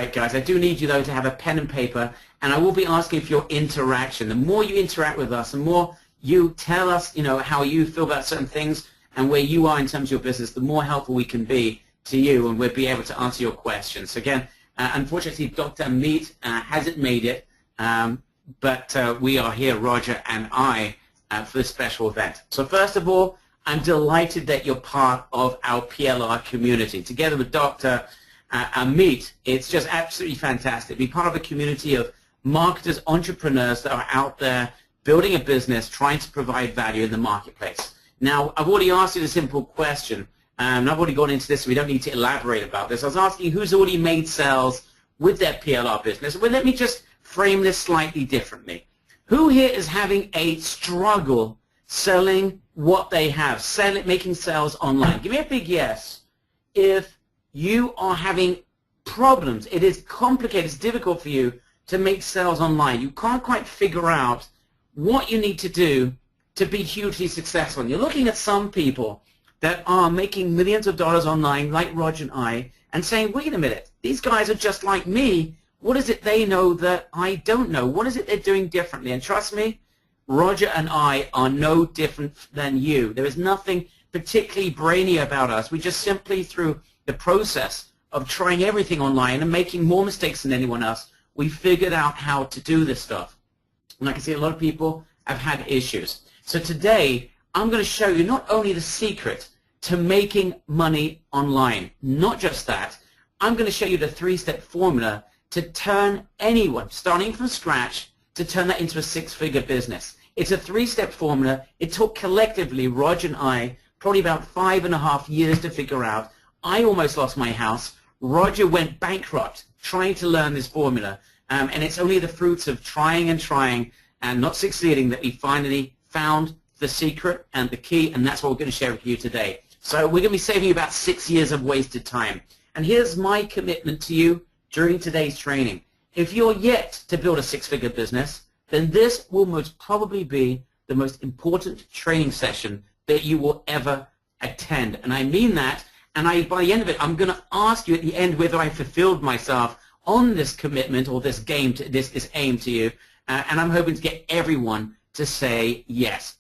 right, guys, I do need you, though, to have a pen and paper, and I will be asking for your interaction. The more you interact with us, the more you tell us, how you feel about certain things and where you are in terms of your business, the more helpful we can be to you, and we'll be able to answer your questions. So again, unfortunately, Dr. Meat hasn't made it, but we are here, Roger and I, for this special event. So first of all, I'm delighted that you're part of our PLR community. Together with Dr. Amit, it's just absolutely fantastic. Be part of a community of marketers, entrepreneurs that are out there building a business, trying to provide value in the marketplace. Now, I've already asked you the simple question, and I've already gone into this, so we don't need to elaborate about this. I was asking who's already made sales with their PLR business. Well, let me just frame this slightly differently. Who here is having a struggle selling what they have, making sales online? Give me a big yes. If you are having problems, it is complicated, it's difficult for you to make sales online. You can't quite figure out what you need to do to be hugely successful. And you're looking at some people that are making millions of dollars online, like Roger and I, and saying, wait a minute, these guys are just like me. What is it they know that I don't know? What is it they're doing differently? And trust me, Roger and I are no different than you. There is nothing particularly brainy about us. We just simply, through the process of trying everything online and making more mistakes than anyone else, we figured out how to do this stuff. And I can see a lot of people have had issues. So today, I'm going to show you not only the secret to making money online, not just that, I'm going to show you the 3-step formula to turn anyone, starting from scratch, to turn that into a 6-figure business. It's a 3-step formula. It took collectively, Roger and I, probably about 5.5 years to figure out. I almost lost my house. Roger went bankrupt trying to learn this formula. And it's only the fruits of trying and not succeeding that we finally found the secret and the key, and that's what we're going to share with you today. So we're going to be saving you about 6 years of wasted time. And here's my commitment to you during today's training. If you're yet to build a 6-figure business, then this will most probably be the most important training session that you will ever attend. And I mean that, and by the end of it, I'm going to ask you at the end whether I fulfilled myself on this commitment or this game, this aim to you, and I'm hoping to get everyone to say yes.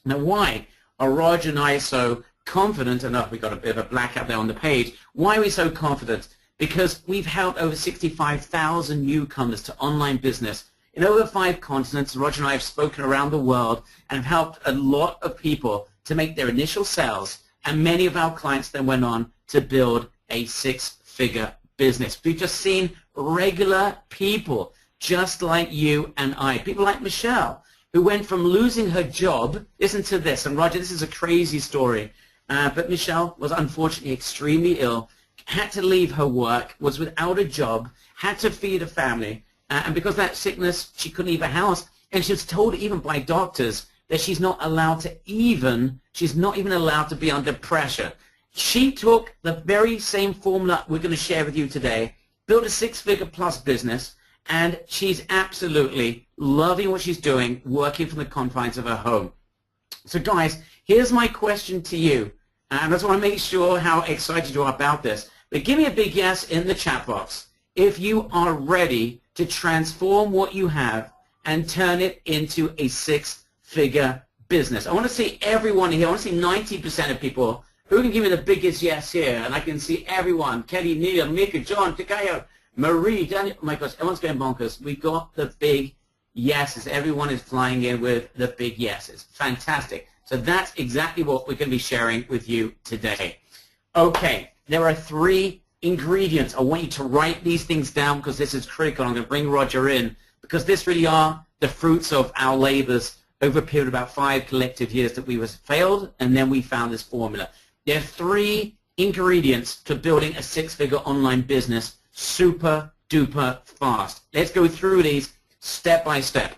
Now, why are Roger and I so confident? And we got a bit of a blackout there on the page. Why are we so confident? Because we've helped over 65,000 newcomers to online business in over 5 continents. Roger and I have spoken around the world and have helped a lot of people to make their initial sales, and many of our clients then went on to build a 6-figure business. We've just seen regular people just like you and I, people like Michelle, who went from losing her job. Listen to this, and Roger, this is a crazy story, but Michelle was unfortunately extremely ill, had to leave her work, was without a job, had to feed a family, and because of that sickness, she couldn't leave her house, and she was told even by doctors that she's not even allowed to be under pressure. She took the very same formula we're going to share with you today, built a 6-figure plus business, and she's absolutely loving what she's doing, working from the confines of her home. So guys, here's my question to you, and I just want to make sure how excited you are about this. But give me a big yes in the chat box if you are ready to transform what you have and turn it into a 6-figure business. I want to see everyone here. I want to see 90% of people who can give me the biggest yes here. And I can see everyone. Kelly, Neil, Mika, John, Takayo, Marie, Daniel. Oh my gosh, everyone's going bonkers. We got the big yeses. Everyone is flying in with the big yeses. Fantastic. So that's exactly what we're going to be sharing with you today. Okay, there are 3 ingredients. I want you to write these things down because this is critical. I'm going to bring Roger in because this really are the fruits of our labors over a period of about 5 collective years that we failed, and then we found this formula. There are 3 ingredients to building a 6-figure online business super duper fast. Let's go through these step by step.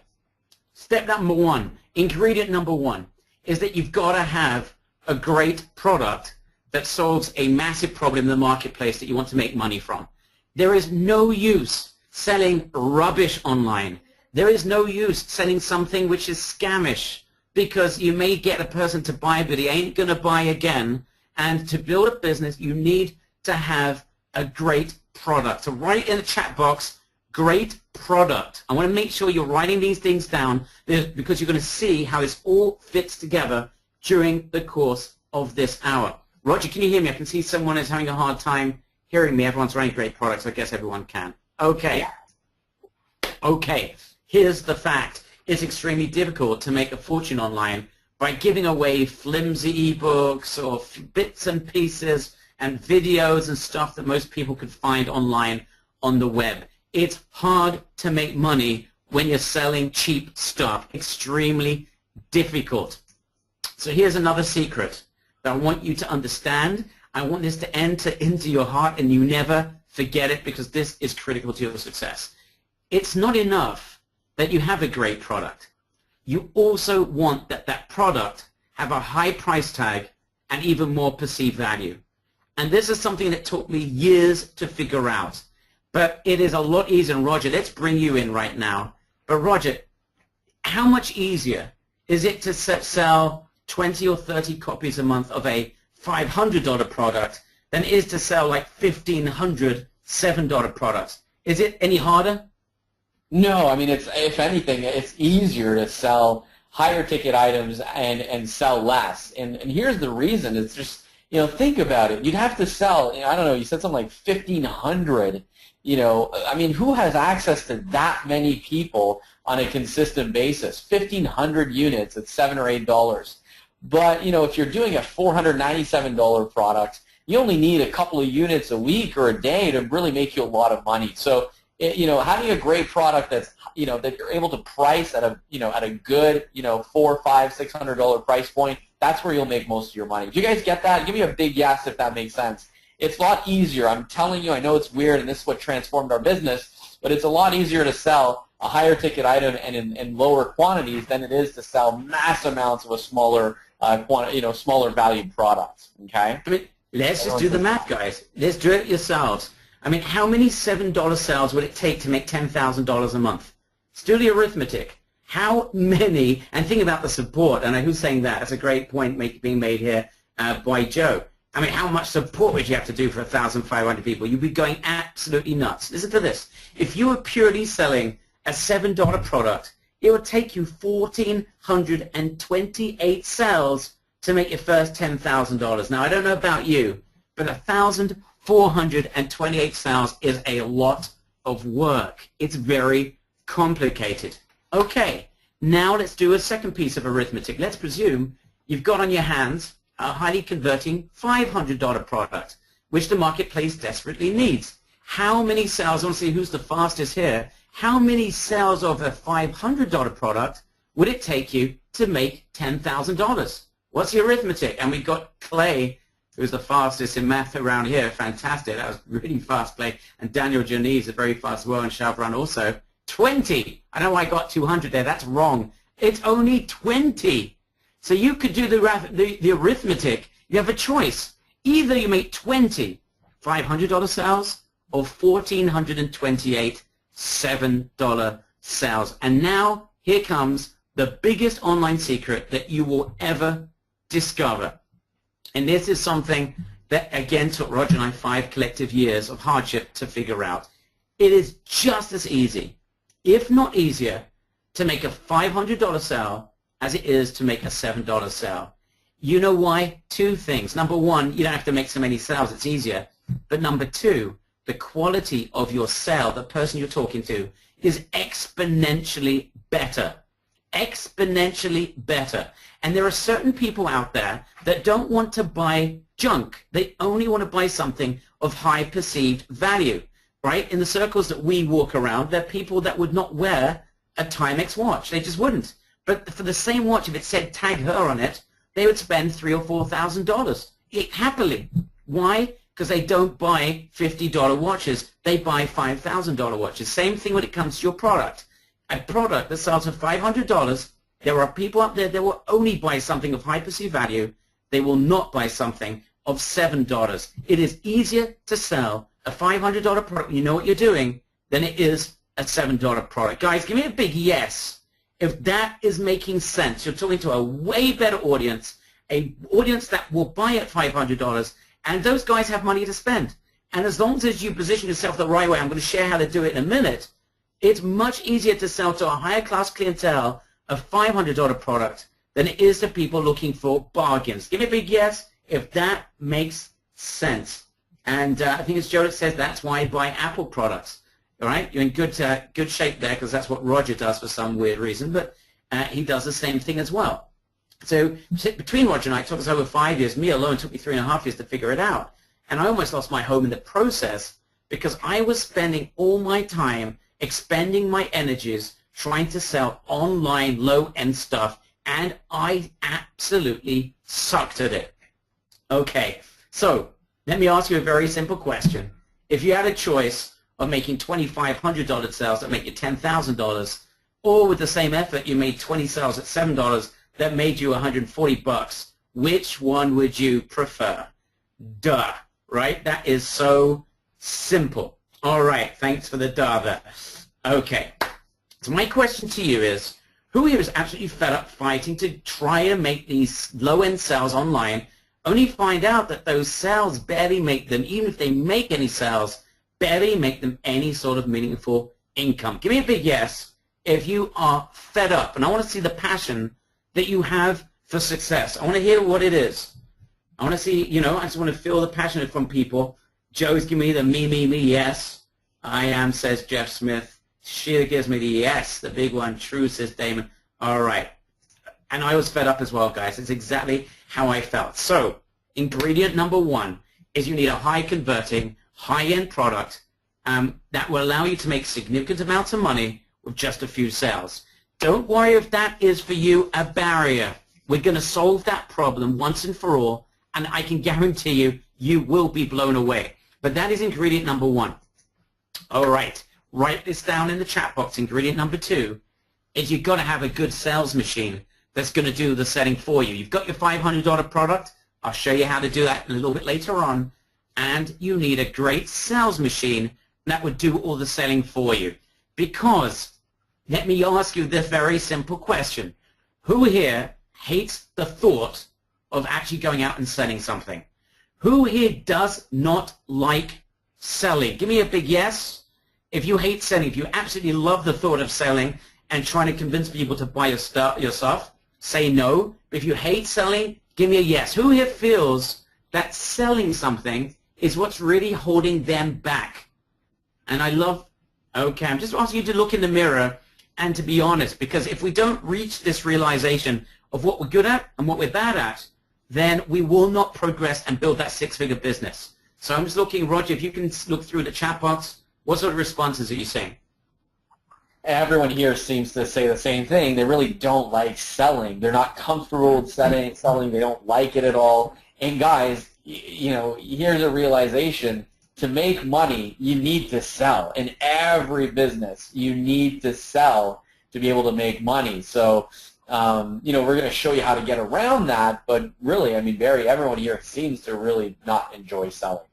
Step number 1, ingredient number 1, is that you've got to have a great product that solves a massive problem in the marketplace that you want to make money from. There is no use selling rubbish online. There is no use selling something which is scamish, because you may get a person to buy, but he ain't going to buy again. And to build a business, you need to have a great product. So write in the chat box, great product. I want to make sure you're writing these things down because you're going to see how this all fits together during the course of this hour. Roger, can you hear me? I can see someone is having a hard time hearing me. Everyone's writing great products. I guess everyone can. Okay. Okay. Here's the fact. It's extremely difficult to make a fortune online by giving away flimsy ebooks or bits and pieces and videos and stuff that most people could find online on the web. It's hard to make money when you're selling cheap stuff. Extremely difficult. So here's another secret that I want you to understand. I want this to enter into your heart and you never forget it because this is critical to your success. It's not enough that you have a great product. You also want that product have a high price tag and even more perceived value. And this is something that took me years to figure out. But it is a lot easier. And Roger, let's bring you in right now. But Roger, how much easier is it to sell 20 or 30 copies a month of a $500 product than it is to sell like 1,500 $7 products? Is it any harder? No, I mean, if anything, it's easier to sell higher ticket items and sell less. And here's the reason. It's just, think about it. You'd have to sell, I don't know, you said something like 1,500. I mean, who has access to that many people on a consistent basis? 1,500 units at $7 or $8. But, if you're doing a $497 product, you only need a couple of units a week or a day to really make you a lot of money. So, having a great product that's, that you're able to price at a good, $400, $500, $600 price point, that's where you'll make most of your money. Do you guys get that? Give me a big yes if that makes sense. It's a lot easier. I'm telling you, I know it's weird, and this is what transformed our business, but it's a lot easier to sell a higher ticket item and in lower quantities than it is to sell mass amounts of a smaller, smaller valued product. Okay. I mean, let's just do the math, guys. Let's do it yourselves. I mean, how many $7 sales would it take to make $10,000 a month? Let's do the arithmetic. How many, and think about the support, and who's saying that? That's a great point being made here by Joe. I mean, how much support would you have to do for 1,500 people? You'd be going absolutely nuts. Listen to this. If you were purely selling a $7 product, it would take you 1,428 sales to make your first $10,000. Now, I don't know about you, but 1,428 sales is a lot of work. It's very complicated. Okay, now let's do a second piece of arithmetic. Let's presume you've got on your hands a highly converting $500 product, which the marketplace desperately needs. How many sales, I want to see who's the fastest here, how many sales of a $500 product would it take you to make $10,000? What's the arithmetic? And we got Clay, who's the fastest in math around here. Fantastic. That was really fast, Clay. And Daniel Janice is very fast as well, and Shavran also. 20. I know I got 200 there. That's wrong. It's only 20. So you could do the arithmetic. You have a choice. Either you make 20 $500 sales or 1,428 $7 sales. And now here comes the biggest online secret that you will ever discover. And this is something that, again, took Roger and I 5 collective years of hardship to figure out. It is just as easy, if not easier, to make a $500 sale as it is to make a $7 sale. You know why? 2 things. Number 1, you don't have to make so many sales. It's easier. But number 2, the quality of your sale, the person you're talking to, is exponentially better. Exponentially better. And there are certain people out there that don't want to buy junk. They only want to buy something of high perceived value, right? In the circles that we walk around, there are people that would not wear a Timex watch. They just wouldn't. But for the same watch, if it said tag her on it, they would spend $3,000 or $4,000 happily. Why? Because they don't buy $50 watches. They buy $5,000 watches. Same thing when it comes to your product. A product that sells for $500, there are people out there that will only buy something of high perceived value. They will not buy something of $7. It is easier to sell a $500 product, you know what you're doing, than it is a $7 product. Guys, give me a big yes if that is making sense. You're talking to a way better audience, an audience that will buy at $500, and those guys have money to spend. And as long as you position yourself the right way, I'm going to share how to do it in a minute, it's much easier to sell to a higher class clientele a $500 product than it is to people looking for bargains. Give me a big yes if that makes sense. And I think it's Joe that says that's why I buy Apple products. All right, you're in good shape there because that's what Roger does for some weird reason, but he does the same thing as well. So between Roger and I, it took us over 5 years. Me alone took me 3.5 years to figure it out. And I almost lost my home in the process because I was spending all my time expending my energies trying to sell online low-end stuff, and I absolutely sucked at it. Okay, so let me ask you a very simple question. If you had a choice of making $2,500 sales that make you $10,000, or with the same effort you made 20 sales at $7 that made you $140, which one would you prefer? Duh, right? That is so simple. All right, thanks for the duh there. Okay, so my question to you is, who here is absolutely fed up fighting to try to make these low-end sales online, only find out that those sales barely make them, even if they make any sales, barely make them any sort of meaningful income? Give me a big yes if you are fed up, and I want to see the passion that you have for success. I want to hear what it is. I want to see, I just want to feel the passion from people. Joe's giving me the me, yes. I am, says Jeff Smith. Sheila gives me the yes, the big one. True, says Damon. All right. And I was fed up as well, guys. It's exactly how I felt. So ingredient number one is you need a high-converting, high-end product that will allow you to make significant amounts of money with just a few sales. Don't worry if that is for you a barrier. We're going to solve that problem once and for all, and I can guarantee you, you will be blown away. But that is ingredient number one. All right. Write this down in the chat box. Ingredient number two is you've got to have a good sales machine that's going to do the selling for you. You've got your $500 product. I'll show you how to do that a little bit later on. And you need a great sales machine that would do all the selling for you. Because, let me ask you this very simple question. Who here hates the thought of actually going out and selling something? Who here does not like selling? Give me a big yes. If you hate selling, if you absolutely love the thought of selling and trying to convince people to buy your stuff, say no. But if you hate selling, give me a yes. Who here feels that selling something is what's really holding them back? And I love, okay, I'm just asking you to look in the mirror and to be honest, because if we don't reach this realization of what we're good at and what we're bad at, then we will not progress and build that six-figure business. So I'm just looking, Roger, if you can look through the chat box, what sort of responses are you seeing? Everyone here seems to say the same thing. They really don't like selling. They're not comfortable with selling. They don't like it at all. And guys, here's a realization. To make money, you need to sell. In every business, you need to sell to be able to make money. So, we're going to show you how to get around that. But really, Barry, everyone here seems to really not enjoy selling.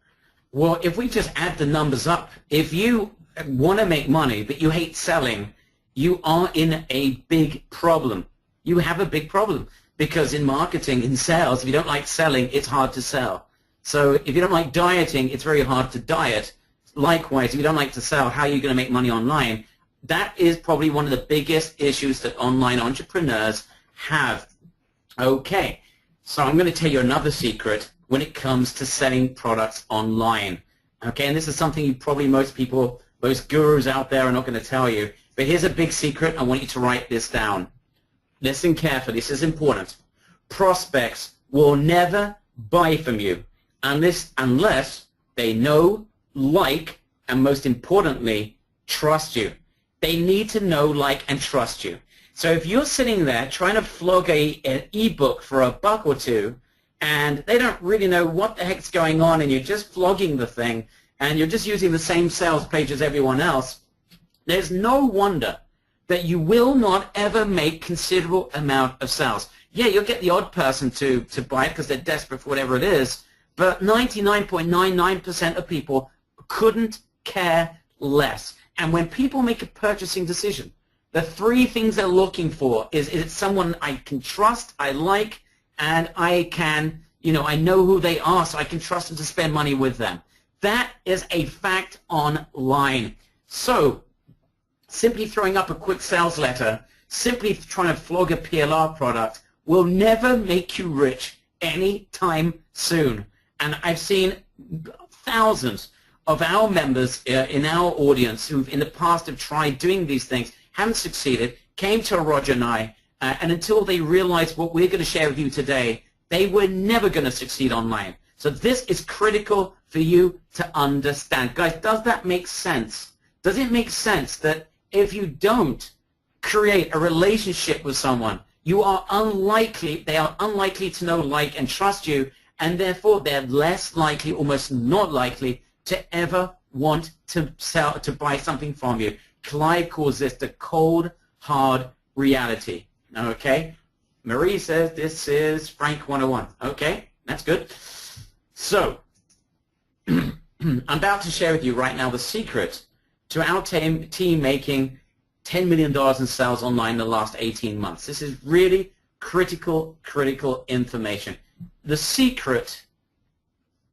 Well, if we just add the numbers up, if you want to make money but you hate selling, you are in a big problem. You have a big problem because in marketing, in sales, if you don't like selling, it's hard to sell. So if you don't like dieting, it's very hard to diet. Likewise, if you don't like to sell, how are you going to make money online? That is probably one of the biggest issues that online entrepreneurs have. Okay, so I'm going to tell you another secret when it comes to selling products online. Okay, and this is something most people, most gurus out there are not going to tell you. But here's a big secret. I want you to write this down. Listen carefully. This is important. Prospects will never buy from you unless they know, like, and most importantly, trust you. They need to know, like, and trust you. So if you're sitting there trying to flog an ebook for $1 or $2, and they don't really know what the heck's going on, and you're just flogging the thing, and you're just using the same sales page as everyone else, there's no wonder that you will not ever make considerable amount of sales. Yeah, you'll get the odd person to buy it because they're desperate for whatever it is, but 99.99% of people couldn't care less. And when people make a purchasing decision, the three things they're looking for is it someone I can trust, I like, and I can, I know who they are, so I can trust them to spend money with them. That is a fact online. So simply throwing up a quick sales letter, simply trying to flog a PLR product will never make you rich anytime soon. And I've seen thousands of our members in our audience who've in the past have tried doing these things, haven't succeeded, came to Roger and I, and until they realized what we're going to share with you today, they were never going to succeed online. So this is critical for you to understand. Guys, does that make sense? Does it make sense that if you don't create a relationship with someone, they are unlikely to know, like, and trust you, and therefore they're less likely, almost not likely, to ever want to buy something from you. Clive calls this the cold, hard reality. Okay? Marie says this is Frank 101. Okay, that's good. So, I'm about to share with you right now the secret to our team making $10 million in sales online in the last 18 months. This is really critical information. The secret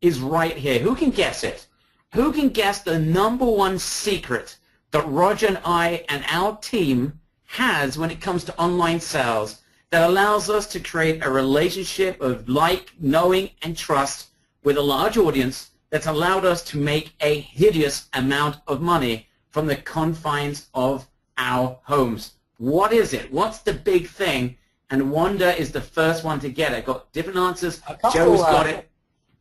is right here. Who can guess it? Who can guess the number one secret that Roger and I and our team has when it comes to online sales that allows us to create a relationship of like, knowing, and trust with a large audience that's allowed us to make a hideous amount of money from the confines of our homes? What is it? What's the big thing? And Wanda is the first one to get it. I've got different answers. Joe's got it.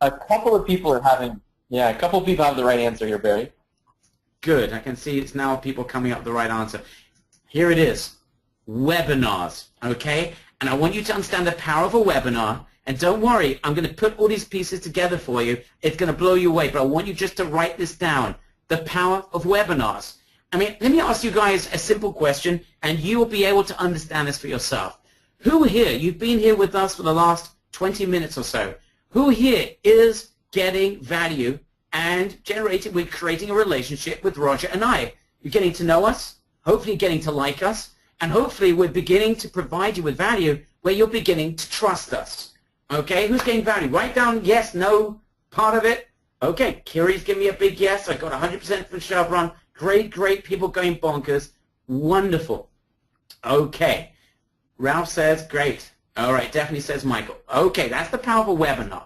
A couple of people are having, a couple of people have the right answer here, Barry. Good. I can see it's now people coming up with the right answer. Here it is. Webinars, okay? And I want you to understand the power of a webinar. And don't worry, I'm going to put all these pieces together for you. It's going to blow you away, but I want you just to write this down. The power of webinars. I mean, let me ask you guys a simple question, and you will be able to understand this for yourself. Who here, you've been here with us for the last 20 minutes or so, who here is getting value and we're creating a relationship with Roger and I? You're getting to know us, hopefully getting to like us, and hopefully we're beginning to provide you with value where you're beginning to trust us. Okay, who's getting value? Write down yes, no, part of it. Okay, Kiri's giving me a big yes. I got 100% from Chevron. Great, people going bonkers. Wonderful. Okay, Ralph says great. All right, definitely says Michael. Okay, that's the power of a webinar.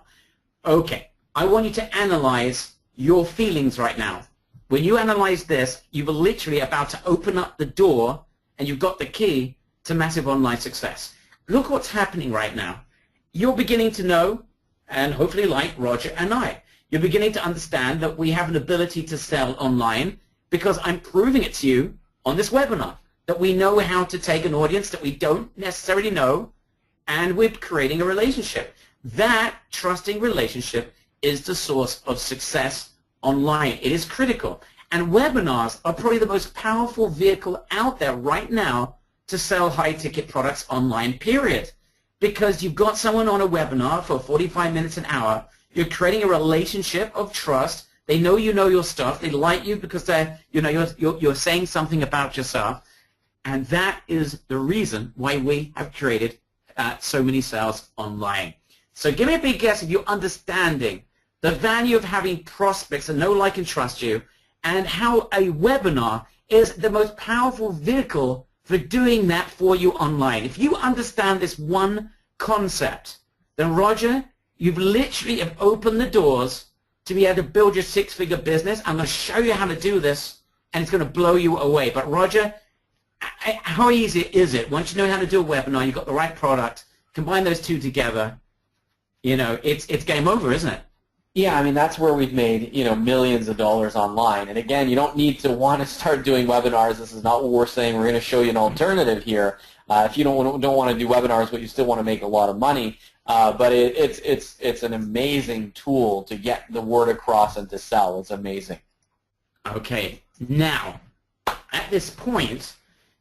Okay, I want you to analyze your feelings right now. When you analyze this, you're literally about to open up the door and you've got the key to massive online success. Look what's happening right now. You're beginning to know, and hopefully like Roger and I, you're beginning to understand that we have an ability to sell online because I'm proving it to you on this webinar, that we know how to take an audience that we don't necessarily know, and we're creating a relationship. That trusting relationship is the source of success online. It is critical. And webinars are probably the most powerful vehicle out there right now to sell high-ticket products online, period. Because you've got someone on a webinar for 45 minutes, an hour, you're creating a relationship of trust. They know you know your stuff. They like you because you're saying something about yourself. And that is the reason why we have created so many sales online. So give me a big guess if you're understanding the value of having prospects that know, like, and trust you, and how a webinar is the most powerful vehicle for doing that for you online. If you understand this one concept, then Roger, you've literally have opened the doors to be able to build your six-figure business. I'm going to show you how to do this, and it's going to blow you away. But Roger, how easy is it? Once you know how to do a webinar, you've got the right product, combine those two together, it's game over, isn't it? Yeah, I mean, that's where we've made, millions of dollars online. And again, you don't need to want to start doing webinars. This is not what we're saying. We're going to show you an alternative here. If you don't want to do webinars, but you still want to make a lot of money, but it's an amazing tool to get the word across and to sell. It's amazing. Okay, now, at this point,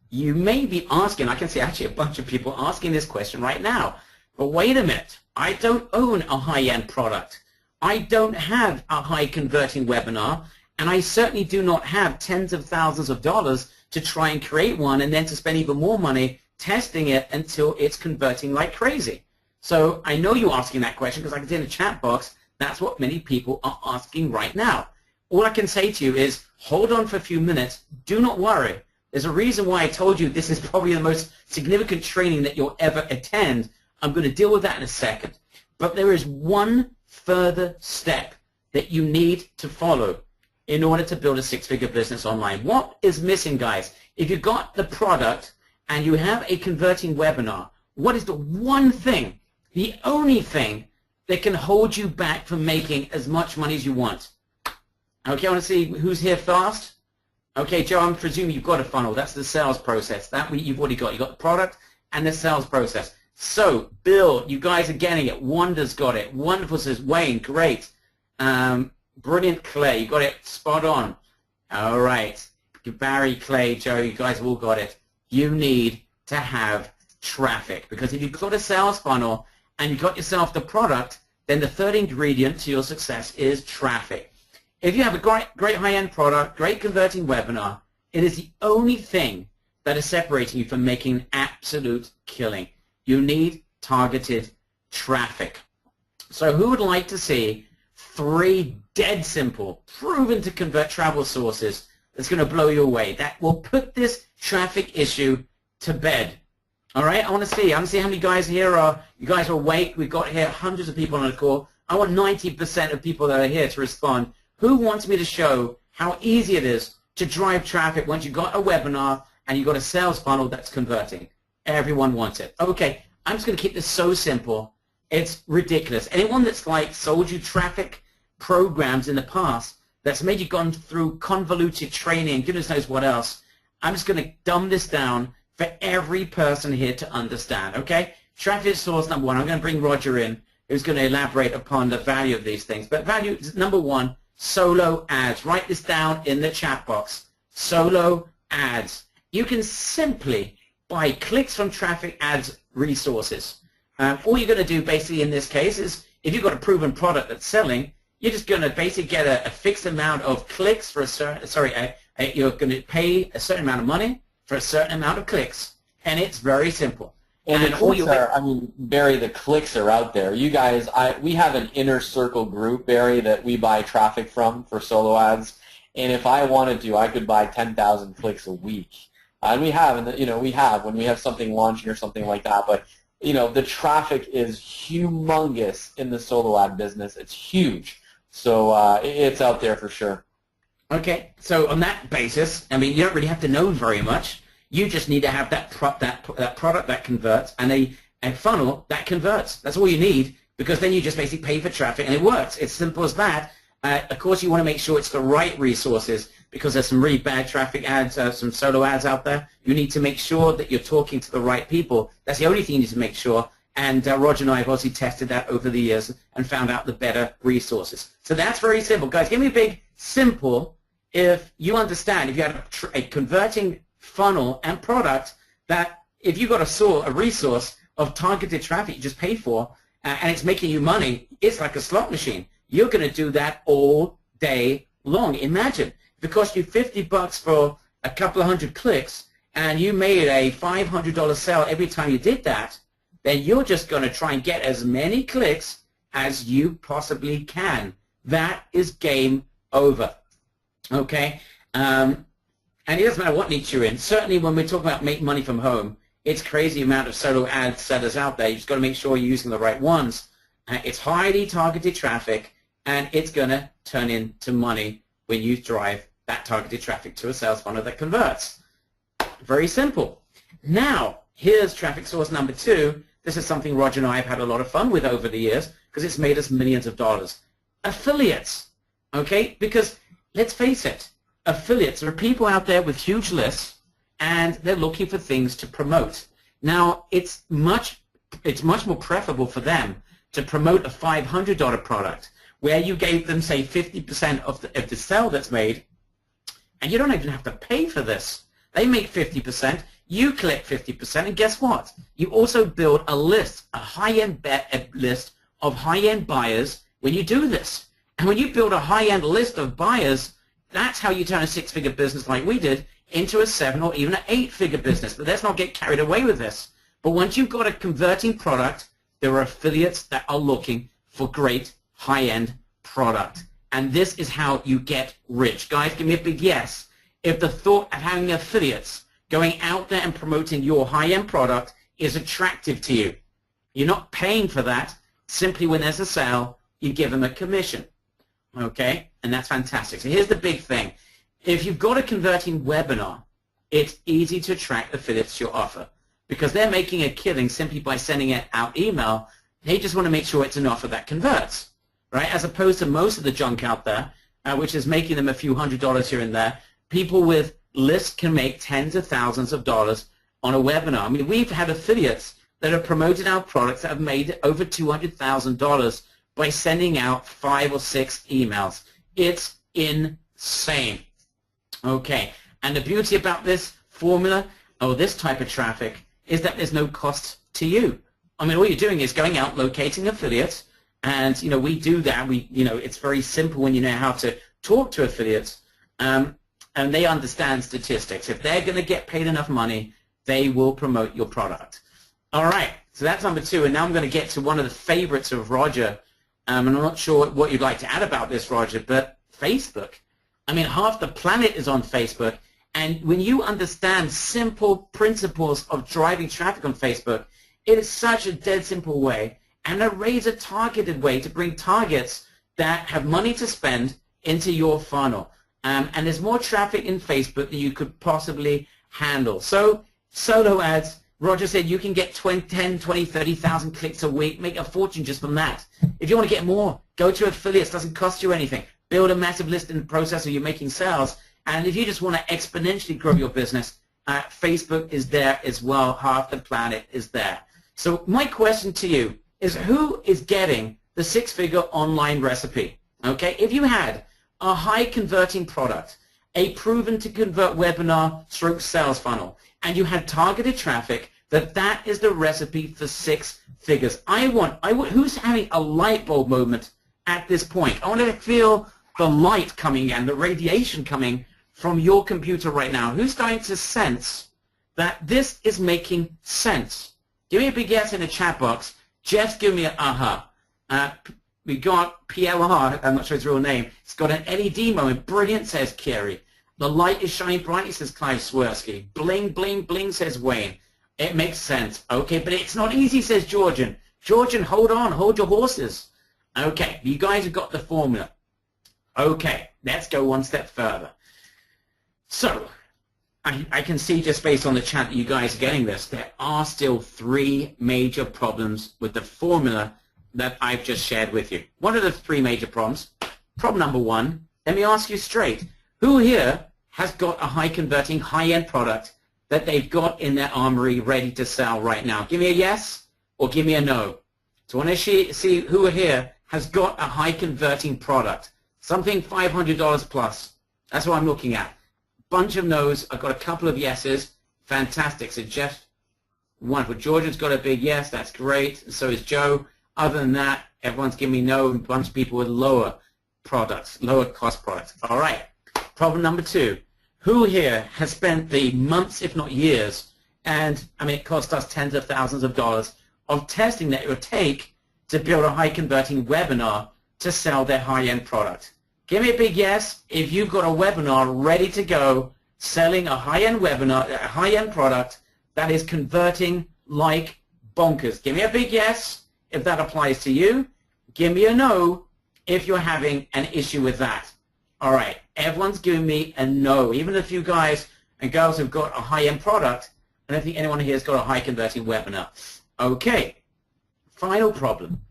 you may be asking, I can see actually a bunch of people asking this question right now, but wait a minute, I don't own a high-end product. I don't have a high-converting webinar, and I certainly do not have tens of thousands of dollars to try and create one and then to spend even more money testing it until it's converting like crazy. So I know you're asking that question because I can see in the chat box that's what many people are asking right now. all I can say to you is hold on for a few minutes. Do not worry. There's a reason why I told you this is probably the most significant training that you'll ever attend. I'm going to deal with that in a second. But there is one further step that you need to follow in order to build a six-figure business online. What is missing, guys? If you've got the product and you have a converting webinar, what is the one thing, the only thing that can hold you back from making as much money as you want? Okay, I want to see who's here fast. Okay, Joe, I'm presuming you've got a funnel. That's the sales process. That you've already got. You've got the product and the sales process. So, Bill, you guys are getting it. Wanda's got it. Wonderful, says Wayne. Great. Brilliant, Clay. You got it spot on. All right. Barry, Clay, Joe, you guys have all got it. You need to have traffic, because if you've got a sales funnel and you've got yourself the product, then the third ingredient to your success is traffic. If you have a great high-end product, great converting webinar, it is the only thing that is separating you from making an absolute killing. You need targeted traffic. So who would like to see 3 dead simple, proven to convert travel sources that's going to blow you away, that will put this traffic issue to bed? All right, I want to see how many guys here are, you guys are awake. We've got here hundreds of people on the call. I want 90% of people that are here to respond. Who wants me to show how easy it is to drive traffic once you've got a webinar and you've got a sales funnel that's converting? Everyone wants it. Okay, I'm just going to keep this so simple. It's ridiculous. Anyone that's like sold you traffic programs in the past, that's made you gone through convoluted training, goodness knows what else, I'm just going to dumb this down for every person here to understand, okay? Traffic source number 1, I'm going to bring Roger in, who's going to elaborate upon the value of these things. But value number 1, solo ads. Write this down in the chat box. Solo ads. You can simply buy clicks from traffic ads resources. All you're going to do basically in this case is, if you've got a proven product that's selling, you're just going to basically get a fixed amount of clicks for a certain, you're going to pay a certain amount of money for a certain amount of clicks, and it's very simple. And the clicks are, I mean, Barry, the clicks are out there. You guys, we have an inner circle group, Barry, that we buy traffic from for solo ads, and if I wanted to, I could buy 10,000 clicks a week. And we have, and we have when we have something launching or something like that. But the traffic is humongous in the solo ad business. It's huge, so it's out there for sure. Okay, so on that basis, I mean, you don't really have to know very much. You just need to have that product that converts and a funnel that converts. That's all you need, because then you just basically pay for traffic and it works. It's simple as that. Of course, you want to make sure it's the right resources, because there's some really bad traffic ads, some solo ads out there. You need to make sure that you're talking to the right people. That's the only thing you need to make sure. And Roger and I have obviously tested that over the years and found out the better resources. So that's very simple. Guys, give me a big simple if you understand, if you have a converting funnel and product, that if you've got a resource of targeted traffic you just pay for, and it's making you money, it's like a slot machine. You're going to do that all day long. Imagine if it cost you $50 for a couple of hundred clicks and you made a $500 sale every time you did that, then you're just going to try and get as many clicks as you possibly can. That is game over. Okay? And it doesn't matter what niche you're in. Certainly when we're talking about making money from home, it's crazy amount of solo ad sellers out there. You just got to make sure you're using the right ones. It's highly targeted traffic, and it's going to turn into money when you drive that targeted traffic to a sales funnel that converts. Very simple. Now, here's traffic source number 2. This is something Roger and I have had a lot of fun with over the years, because it's made us millions of dollars. Affiliates. Okay? Because let's face it, affiliates are people out there with huge lists, and they're looking for things to promote. Now, it's much more preferable for them to promote a $500 product where you gave them, say, 50% of the sale that's made, and you don't even have to pay for this. They make 50%, you collect 50%, and guess what? You also build a list, a high-end list of high-end buyers when you do this. And when you build a high-end list of buyers, that's how you turn a 6-figure business like we did into a 7 or even an 8-figure business. But let's not get carried away with this. But once you've got a converting product, there are affiliates that are looking for great high-end product. And this is how you get rich. Guys, give me a big yes if the thought of having affiliates going out there and promoting your high-end product is attractive to you. You're not paying for that. Simply when there's a sale, you give them a commission. Okay? And that's fantastic. So here's the big thing. If you've got a converting webinar, it's easy to attract affiliates to your offer because they're making a killing simply by sending it out email. They just want to make sure it's an offer that converts, right? As opposed to most of the junk out there, which is making them a few $100s here and there. People with lists can make tens of thousands of dollars on a webinar. I mean, we've had affiliates that have promoted our products that have made over $200,000 by sending out 5 or 6 emails. It's insane. Okay, and the beauty about this formula, or this type of traffic, is that there's no cost to you. I mean, all you're doing is going out, locating affiliates, and, you know, we do that. It's very simple when you know how to talk to affiliates, and they understand statistics. If they're going to get paid enough money, they will promote your product. All right, so that's number 2, and now I'm going to get to one of the favorites of Roger, and I'm not sure what you'd like to add about this, Roger, but Facebook. I mean, half the planet is on Facebook, and when you understand simple principles of driving traffic on Facebook, it is such a dead simple way and a razor-targeted way to bring targets that have money to spend into your funnel. And there's more traffic in Facebook than you could possibly handle. So solo ads, Roger said you can get 10, 20, 30,000 clicks a week, make a fortune just from that. If you want to get more, go to affiliates, doesn't cost you anything. Build a massive list in the process of you making sales. And if you just want to exponentially grow your business, Facebook is there as well. Half the planet is there. So my question to you is, who is getting the 6-figure online recipe? Okay, if you had a high converting product, a proven to convert webinar stroke sales funnel, and you had targeted traffic, that is the recipe for 6 figures. Who's having a light bulb moment at this point? I want to feel the light coming in, the radiation coming from your computer right now. Who's going to sense that this is making sense? Give me a big yes in the chat box. Jeff's giving me an aha. We got PLR, I'm not sure his real name. It's got an LED moment. Brilliant, says Kerry. The light is shining brightly, says Clive Swirsky. Bling, bling, bling, says Wayne. It makes sense. Okay, but it's not easy, says Georgian. Georgian, hold on, hold your horses. Okay, you guys have got the formula. Okay, let's go one step further. So, I can see just based on the chat that you guys are getting this, there are still 3 major problems with the formula that I've just shared with you. What are the 3 major problems? Problem number 1, let me ask you straight. Who here has got a high converting, high-end product that they've got in their armory ready to sell right now? Give me a yes or give me a no. So when I see who here has got a high converting product, something $500 plus. That's what I'm looking at. Bunch of no's. I've got a couple of yeses. Fantastic. So Jeff, wonderful. Georgia's got a big yes. That's great. So is Joe. Other than that, everyone's giving me no. A bunch of people with lower products, lower cost products. All right. Problem number 2. Who here has spent the months, if not years, and I mean it cost us tens of thousands of dollars of testing that it would take to build a high converting webinar to sell their high-end product? Give me a big yes if you've got a webinar ready to go selling a high-end webinar, a high-end product that is converting like bonkers. Give me a big yes if that applies to you. Give me a no if you're having an issue with that. All right, everyone's giving me a no. Even a few guys and girls who've got a high-end product, I don't think anyone here has got a high-converting webinar. Okay, final problem.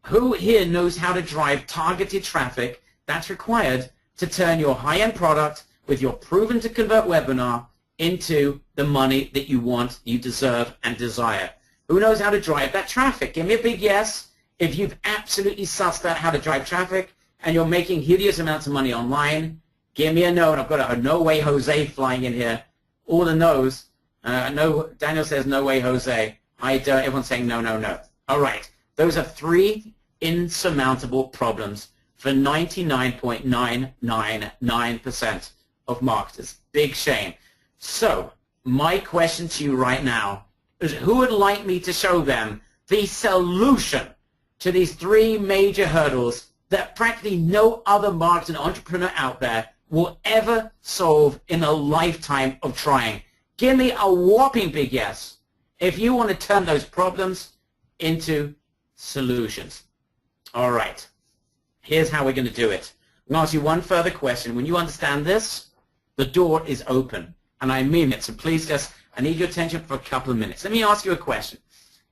Who here knows how to drive targeted traffic that's required to turn your high-end product with your proven to convert webinar into the money that you want, you deserve, and desire? Who knows how to drive that traffic? Give me a big yes if you've absolutely sussed out how to drive traffic and you're making hideous amounts of money online. Give me a no, and I've got a no way Jose flying in here. All the no's. No, Daniel says no way Jose. I don't. Everyone's saying no, no, no. All right. Those are 3 insurmountable problems for 99.999% of marketers. Big shame. So my question to you right now is, who would like me to show them the solution to these 3 major hurdles that practically no other marketing entrepreneur out there will ever solve in a lifetime of trying. Give me a whopping big yes if you want to turn those problems into solutions. All right. Here's how we're going to do it. I'm going to ask you one further question. When you understand this, the door is open. And I mean it. So please just, I need your attention for a couple of minutes. Let me ask you a question.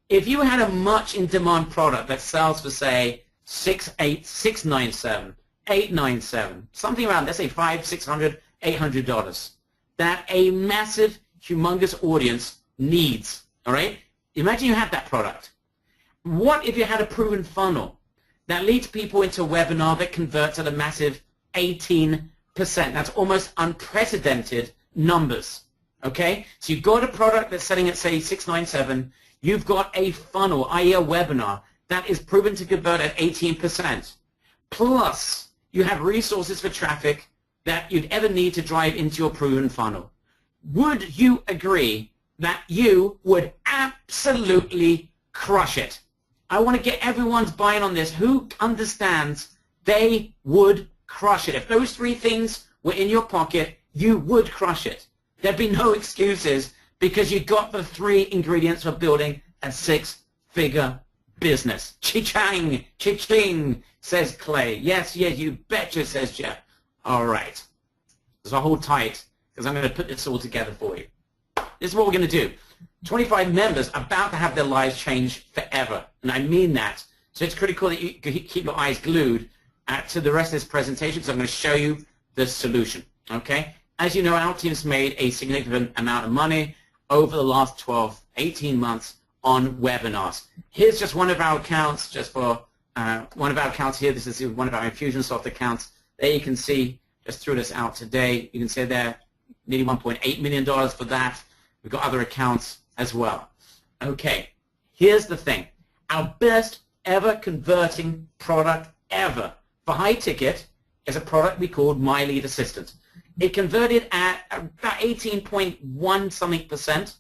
If you had a much in-demand product that sells for, say, $697, $897, something around, let's say $500, $600, $800, that a massive, humongous audience needs, all right? Imagine you had that product. What if you had a proven funnel that leads people into a webinar that converts at a massive 18%? That's almost unprecedented numbers, okay? So you've got a product that's selling at, say, $697. You've got a funnel, i.e. a webinar, that is proven to convert at 18%. Plus, you have resources for traffic that you'd ever need to drive into your proven funnel. Would you agree that you would absolutely crush it? I want to get everyone's buy-in on this. Who understands they would crush it? If those three things were in your pocket, you would crush it. There'd be no excuses because you got the three ingredients for building a six-figure business. Chi-chang, chi-ching, says Clay. Yes, yes, you betcha, says Jeff. All right. So hold tight because I'm going to put this all together for you. This is what we're going to do. 25 members about to have their lives change forever, and I mean that. So it's critical that you keep your eyes glued to the rest of this presentation because I'm going to show you the solution, okay? As you know, our team's made a significant amount of money over the last 12, 18 months on webinars. Here's just one of our accounts, just for one of our accounts here. This is one of our Infusionsoft accounts. There you can see, just threw this out today. You can see there, nearly $1.8 million for that. We've got other accounts as well. Okay, here's the thing. Our best ever converting product ever for high ticket is a product we called My Lead Assistant. It converted at about 18.1 something percent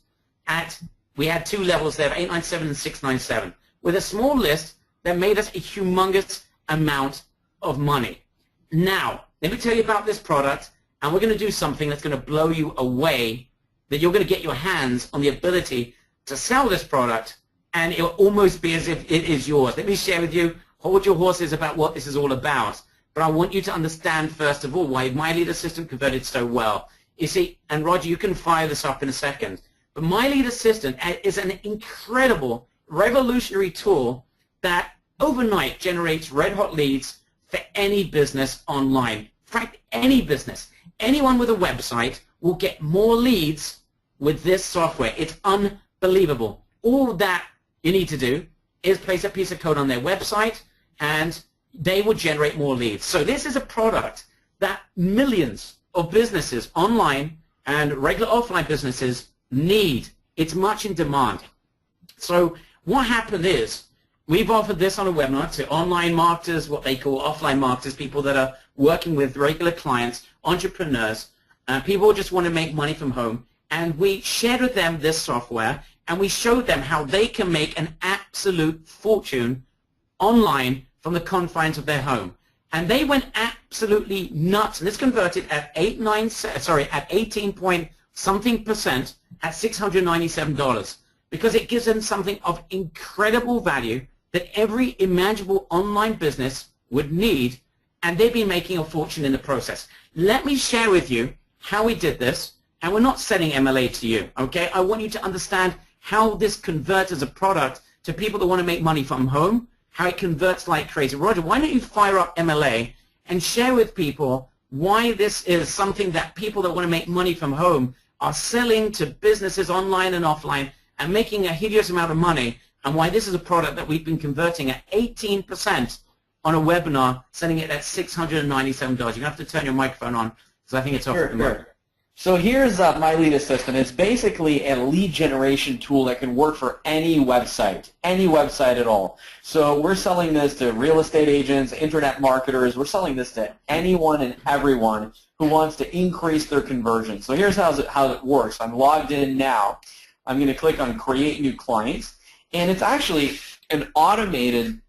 we had two levels there, 897 and 697, with a small list that made us a humongous amount of money. Now, let me tell you about this product, and we're going to do something that's going to blow you away, that you're going to get your hands on the ability to sell this product, and it will almost be as if it is yours. Let me share with you, hold your horses about what this is all about. But I want you to understand, first of all, why My Lead Assistant converted so well. You see, and Roger, you can fire this up in a second, but My Lead Assistant is an incredible, revolutionary tool that overnight generates red-hot leads for any business online. In fact, any business. Anyone with a website will get more leads with this software. It's unbelievable. All that you need to do is place a piece of code on their website, and they will generate more leads. So this is a product that millions of businesses online and regular offline businesses need. It's much in demand. So what happened is we've offered this on a webinar to online marketers, what they call offline marketers, people that are working with regular clients, entrepreneurs, people who just want to make money from home. And we shared with them this software, and we showed them how they can make an absolute fortune online from the confines of their home. And they went absolutely nuts. And this converted at 18 point something percent at $697 because it gives them something of incredible value that every imaginable online business would need, and they've been making a fortune in the process. Let me share with you how we did this, and we're not selling MLA to you, okay? I want you to understand how this converts as a product to people that want to make money from home, how it converts like crazy. Roger, why don't you fire up MLA and share with people why this is something that people that want to make money from home are selling to businesses online and offline and making a hideous amount of money, and why this is a product that we've been converting at 18% on a webinar, selling it at $697. You're going to have to turn your microphone on because I think it's off at the moment. So here's My Lead Assistant. It's basically a lead generation tool that can work for any website at all. So we're selling this to real estate agents, internet marketers. We're selling this to anyone and everyone who wants to increase their conversion. So here's how it works. I'm logged in now. I'm going to click on Create New Client, and it's actually an automated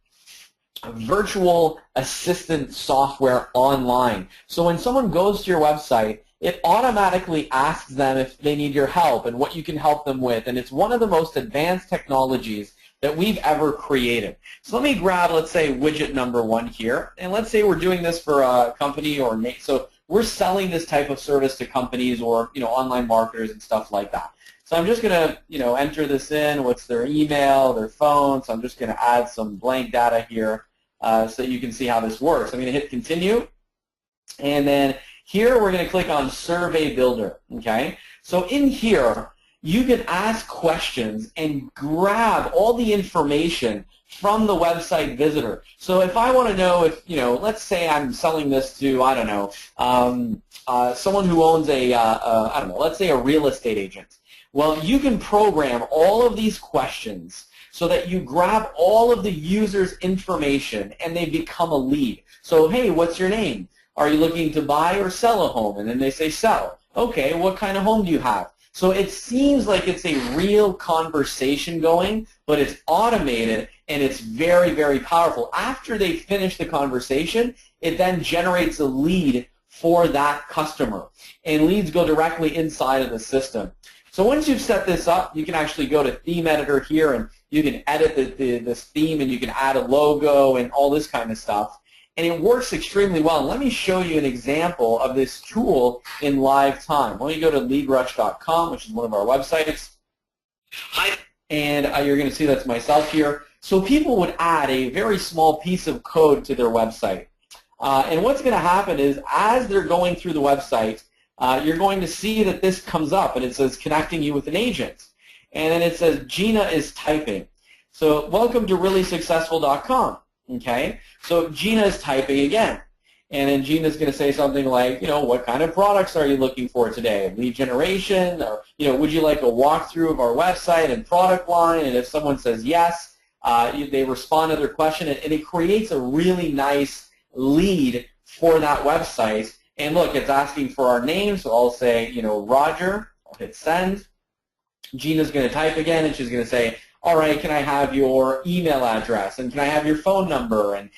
virtual assistant software online. So when someone goes to your website, it automatically asks them if they need your help and what you can help them with. And it's one of the most advanced technologies that we've ever created. So let me grab, let's say, widget number 1 here. And let's say we're doing this for a company or so we're selling this type of service to companies or online marketers and stuff like that. So I'm just going to enter this in. What's their email, their phone? So I'm just going to add some blank data here so you can see how this works. I'm going to hit continue, and then here we're going to click on Survey Builder. Okay. So in here you can ask questions and grab all the information from the website visitor. So if I want to know if, let's say I'm selling this to, I don't know, someone who owns I don't know, let's say a real estate agent. Well, you can program all of these questions so that you grab all of the user's information and they become a lead. So, hey, what's your name? Are you looking to buy or sell a home? And then they say sell. Okay, what kind of home do you have? So it seems like it's a real conversation going, but it's automated and it's very, very powerful. After they finish the conversation, it then generates a lead for that customer. And leads go directly inside of the system. So once you've set this up, you can actually go to Theme Editor here and you can edit this theme and you can add a logo and all this kind of stuff. And it works extremely well. Let me show you an example of this tool in live time. Let me go to leadrush.com, which is one of our websites. And you're going to see that's myself here. So people would add a very small piece of code to their website. And what's going to happen is as they're going through the website, you're going to see that this comes up and it says connecting you with an agent. And then it says Gina is typing. So welcome to reallysuccessful.com. Okay, so Gina is typing again. And then Gina's going to say something like, what kind of products are you looking for today? Lead generation, or, would you like a walkthrough of our website and product line? And if someone says yes, they respond to their question, and it creates a really nice lead for that website. And look, it's asking for our name, so I'll say, Roger. I'll hit send. Gina's going to type again, and she's going to say, all right, can I have your email address, and can I have your phone number? And,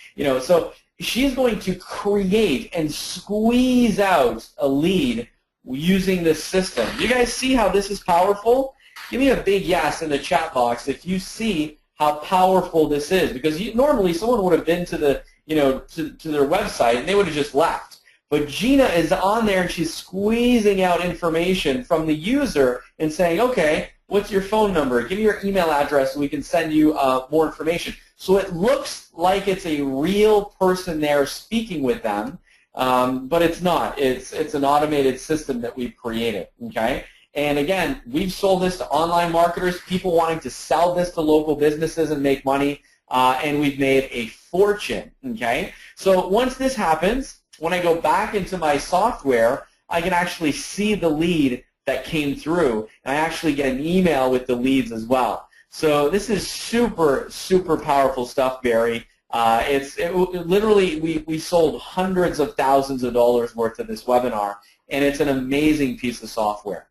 so she's going to create and squeeze out a lead using this system. You guys see how this is powerful? Give me a big yes in the chat box if you see how powerful this is, because normally someone would have been to the, to their website and they would have just left. But Gina is on there and she's squeezing out information from the user and saying, okay, what's your phone number? Give me your email address so we can send you more information. So it looks like it's a real person there speaking with them, but it's not. It's an automated system that we've created, okay? And again, we've sold this to online marketers, people wanting to sell this to local businesses and make money, and we've made a fortune, okay? So once this happens, when I go back into my software, I can actually see the lead that came through, and I actually get an email with the leads as well. So this is super, super powerful stuff, Barry. Literally, we sold hundreds of thousands of dollars worth of this webinar, and it's an amazing piece of software.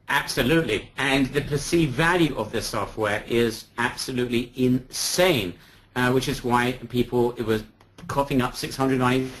Absolutely, and the perceived value of this software is absolutely insane, which is why it was coughing up 690.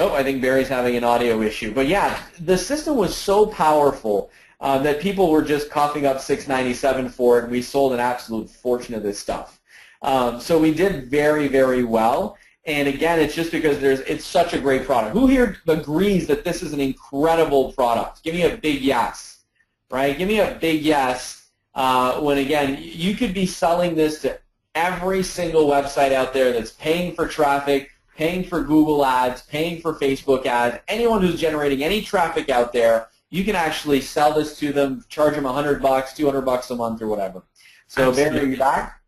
Oh, I think Barry's having an audio issue. But yeah, the system was so powerful that people were just coughing up $697 for it, and we sold an absolute fortune of this stuff. So we did very, very well. And again, it's just because it's such a great product. Who here agrees that this is an incredible product? Give me a big yes, right? Give me a big yes when, again, you could be selling this to every single website out there that's paying for traffic, paying for Google ads, paying for Facebook ads, anyone who's generating any traffic out there, you can actually sell this to them, charge them $100, $200 a month or whatever. So, Barry, are you back?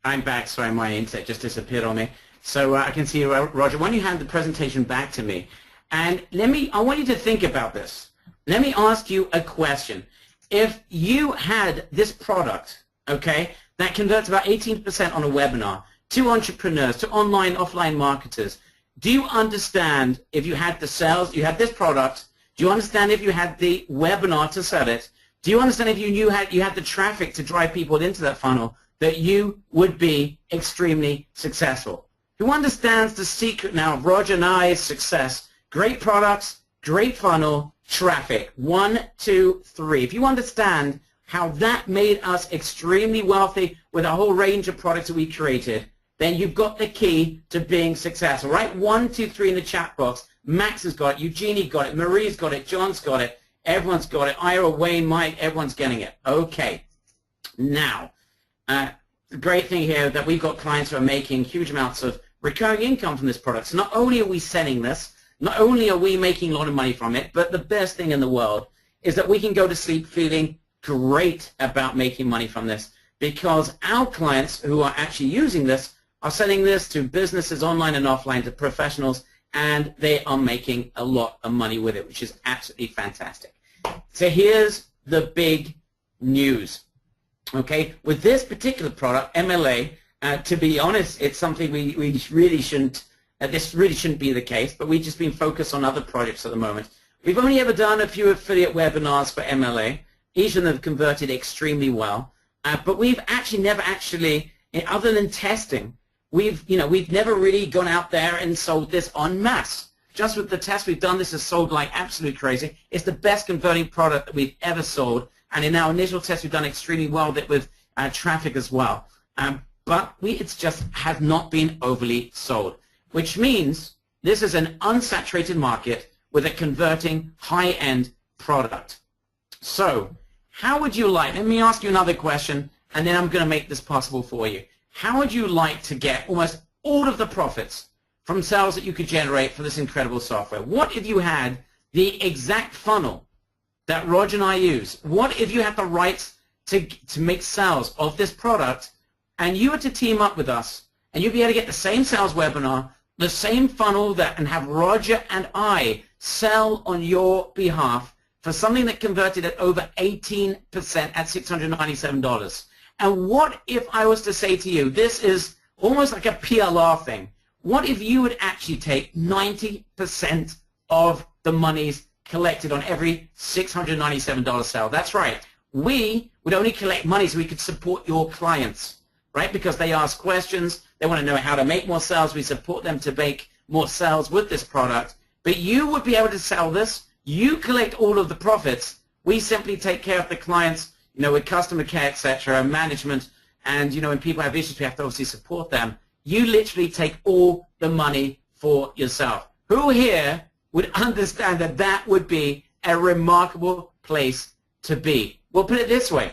I'm back. Sorry, my internet just disappeared on me. So I can see you, Roger. Why don't you hand the presentation back to me? And I want you to think about this. Let me ask you a question. If you had this product, okay, that converts about 18% on a webinar to entrepreneurs, to online, offline marketers, do you understand if you had the sales, you had this product, do you understand if you had the webinar to sell it, Do you understand if you knew you had the traffic to drive people into that funnel, that you would be extremely successful? Who understands the secret now of Roger and I's success? Great products, great funnel, traffic. 1, 2, 3. If you understand how that made us extremely wealthy with a whole range of products that we created, then you've got the key to being successful. Right? 1, 2, 3 in the chat box. Max has got it. Eugenie got it. Marie's got it. John's got it. Everyone's got it. Ira, Wayne, Mike, everyone's getting it. Okay. Now, the great thing here that we've got clients who are making huge amounts of recurring income from this product. So not only are we selling this, not only are we making a lot of money from it, but the best thing in the world is that we can go to sleep feeling great about making money from this, because our clients who are actually using this are selling this to businesses online and offline, to professionals, and they are making a lot of money with it, which is absolutely fantastic. So here's the big news. Okay, with this particular product, MLA, to be honest, it's something we really shouldn't, this really shouldn't be the case, but we've just been focused on other projects at the moment. We've only ever done a few affiliate webinars for MLA. Each of them have converted extremely well, but we've actually never other than testing, we've never really gone out there and sold this en masse. Just with the test we've done, this has sold like absolute crazy. It's the best converting product that we've ever sold, and in our initial test, we've done extremely well with traffic as well. But it just has not been overly sold, which means this is an unsaturated market with a converting high-end product. So how would you like, let me ask you another question, and then I'm going to make this possible for you. How would you like to get almost all of the profits from sales that you could generate for this incredible software? What if you had the exact funnel that Roger and I use? What if you had the rights to make sales of this product, and you were to team up with us, and you'd be able to get the same sales webinar, the same funnel and have Roger and I sell on your behalf for something that converted at over 18% at $697. And what if I was to say to you, this is almost like a PLR thing. What if you would actually take 90% of the monies collected on every $697 sale? That's right. We would only collect money so we could support your clients, right? Because they ask questions, they want to know how to make more sales. We support them to make more sales with this product. But you would be able to sell this. You collect all of the profits. We simply take care of the clients, with customer care, etc., management, and, when people have issues, we have to obviously support them. You literally take all the money for yourself. Who here would understand that that would be a remarkable place to be? We'll put it this way.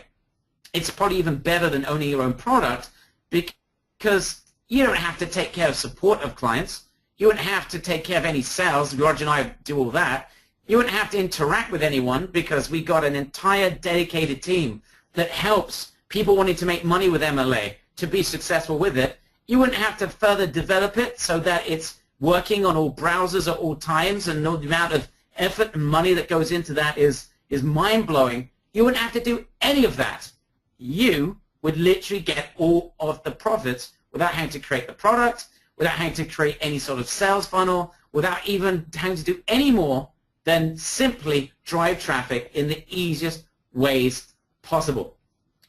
It's probably even better than owning your own product, because you don't have to take care of support of clients. You wouldn't have to take care of any sales. Roger and I do all that. You wouldn't have to interact with anyone, because we got an entire dedicated team that helps people wanting to make money with MLA to be successful with it. You wouldn't have to further develop it so that it's working on all browsers at all times, and the amount of effort and money that goes into that is mind-blowing. You wouldn't have to do any of that. You would literally get all of the profits without having to create the product, without having to create any sort of sales funnel, without even having to do any more than simply drive traffic in the easiest ways possible.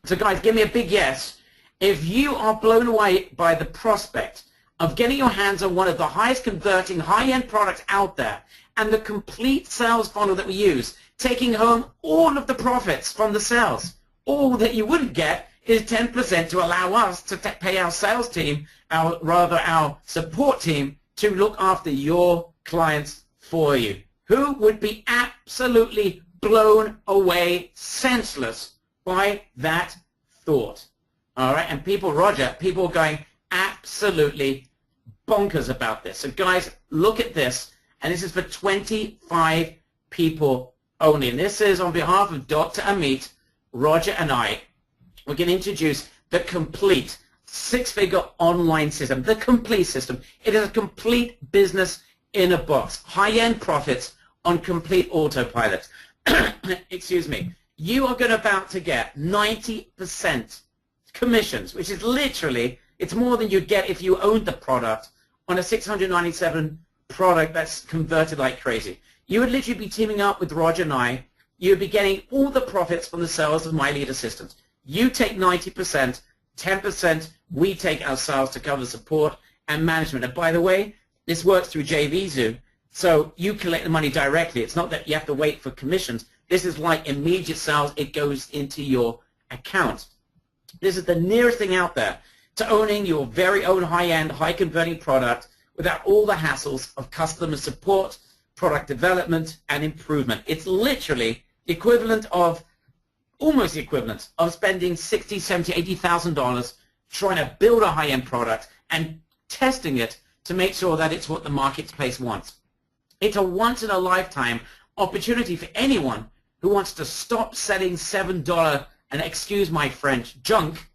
So guys, give me a big yes if you are blown away by the prospect of getting your hands on one of the highest converting high-end products out there, and the complete sales funnel that we use, taking home all of the profits from the sales. All that you wouldn't get is 10% to allow us to pay our sales team, our support team, to look after your clients for you. Who would be absolutely blown away, senseless by that thought? All right, and people are going absolutely bonkers about this. So guys, look at this, and this is for 25 people only. And this is on behalf of Dr. Amit, Roger, and I. We're going to introduce the complete six-figure online system, the complete system. It is a complete business in a box, high-end profits on complete autopilot. Excuse me. You are about to get 90% commissions, which is literally, it's more than you'd get if you owned the product on a 697 product that's converted like crazy. You would literally be teaming up with Roger and I. you'd be getting all the profits from the sales of My Lead Assistant. You take 90%, 10% we take ourselves to cover support and management. And by the way, this works through JVZoo, so you collect the money directly. It's not that you have to wait for commissions. This is like immediate sales. It goes into your account. This is the nearest thing out there to owning your very own high-end, high-converting product without all the hassles of customer support, product development, and improvement. It's literally the equivalent of, almost the equivalent of spending $60,000, $70,000, $80,000 trying to build a high-end product and testing it to make sure that it's what the marketplace wants. It's a once-in-a-lifetime opportunity for anyone who wants to stop selling $7, and excuse my French, junk,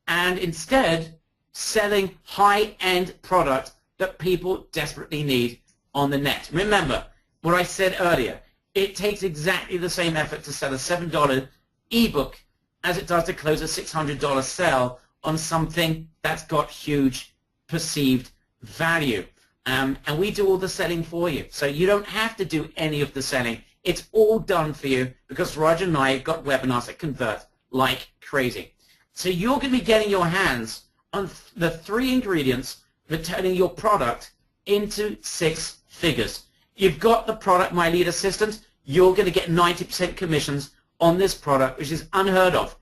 and instead selling high-end product that people desperately need on the net. Remember what I said earlier. It takes exactly the same effort to sell a $7 ebook as it does to close a $600 sale on something that's got huge perceived value. And we do all the selling for you. So you don't have to do any of the selling. It's all done for you because Roger and I have got webinars that convert like crazy. So you're going to be getting your hands on the 3 ingredients for turning your product into 6 figures. You've got the product, My Lead Assistant. You're going to get 90% commissions on this product, which is unheard of.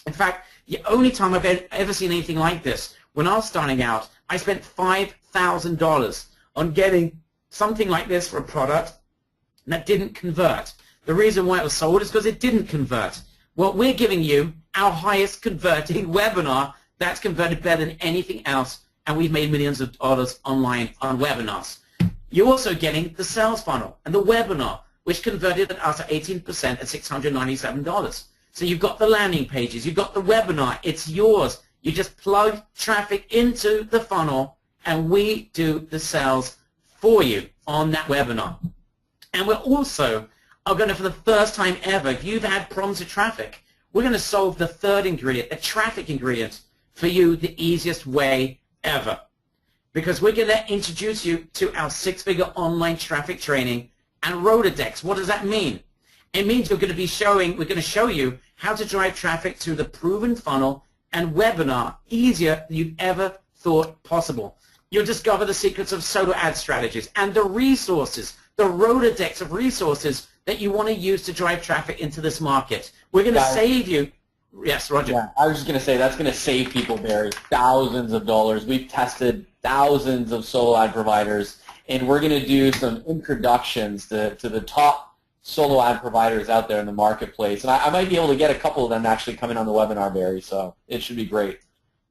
In fact, the only time I've ever seen anything like this, when I was starting out, I spent $5,000 on getting something like this for a product that didn't convert. The reason why it was sold is because it didn't convert. Well, we're giving you our highest converting webinar that's converted better than anything else, and we've made millions of dollars online on webinars. You're also getting the sales funnel and the webinar, which converted us at 18% at $697. So you've got the landing pages, you've got the webinar, it's yours. You just plug traffic into the funnel, and we do the sales for you on that webinar. And we're also going to, for the first time ever, if you've had problems with traffic, we're going to solve the 3rd ingredient, the traffic ingredient, for you the easiest way ever. Because we're going to introduce you to our 6-figure online traffic training and Rolodex. What does that mean? It means we're going to show you how to drive traffic through the proven funnel and webinar easier than you've ever thought possible. You'll discover the secrets of solo ad strategies and the resources, the Rolodex of resources that you want to use to drive traffic into this market. We're going to save you. Yes, Roger. Yeah, I was just going to say that's going to save people, Barry, thousands of dollars. We've tested thousands of solo ad providers, and we're going to do some introductions to the top solo ad providers out there in the marketplace. And I might be able to get a couple of them actually coming on the webinar, Barry, so it should be great.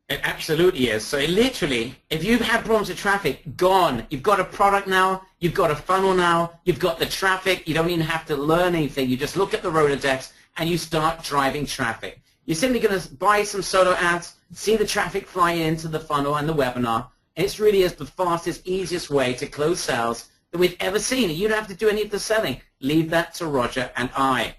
It absolutely is. So literally, if you've had problems with traffic, gone. You've got a product now, you've got a funnel now, you've got the traffic, you don't even have to learn anything. You just look at the Rolodex and you start driving traffic. You're simply going to buy some solo ads, see the traffic fly into the funnel and the webinar, and it really is the fastest, easiest way to close sales that we've ever seen. You don't have to do any of the selling. Leave that to Roger and I.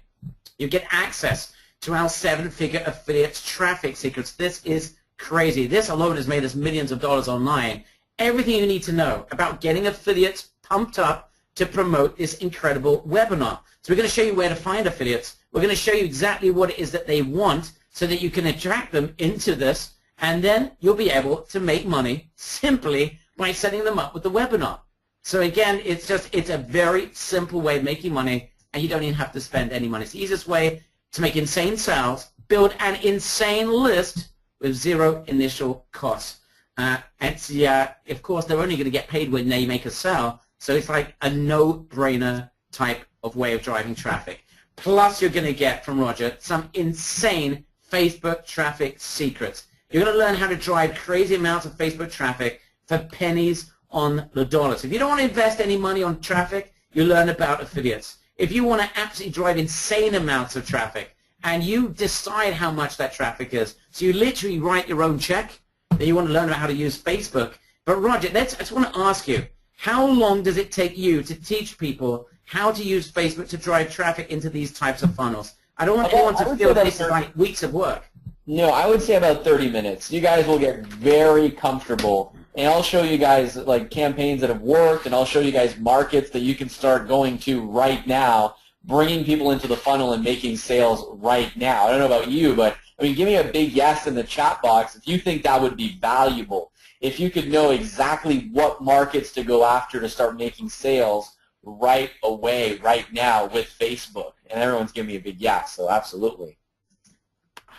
You get access to our 7-figure affiliate traffic secrets. This is crazy. This alone has made us millions of dollars online. Everything you need to know about getting affiliates pumped up to promote this incredible webinar. So we're going to show you where to find affiliates. We're going to show you exactly what it is that they want so that you can attract them into this, and then you'll be able to make money simply by setting them up with the webinar. So again, it's a very simple way of making money, and you don't even have to spend any money. It's the easiest way to make insane sales, build an insane list with 0 initial costs. Of course, they're only going to get paid when they make a sale, so it's like a no-brainer type of way of driving traffic. Plus, you're going to get from Roger some insane Facebook traffic secrets. You're going to learn how to drive crazy amounts of Facebook traffic for pennies on the dollar. So if you don't want to invest any money on traffic, you learn about affiliates. If you want to absolutely drive insane amounts of traffic, and you decide how much that traffic is, so you literally write your own check, then you want to learn about how to use Facebook. But Roger, I just want to ask you, how long does it take you to teach people how to use Facebook to drive traffic into these types of funnels? I don't want anyone to feel that this is like weeks of work. No, I would say about 30 minutes. You guys will get very comfortable, and I'll show you guys like campaigns that have worked, and I'll show you guys markets that you can start going to right now bringing people into the funnel and making sales right now. I don't know about you, but I mean, give me a big yes in the chat box if you think that would be valuable. If you could know exactly what markets to go after to start making sales right away, right now with Facebook. And everyone's giving me a big yes, so absolutely.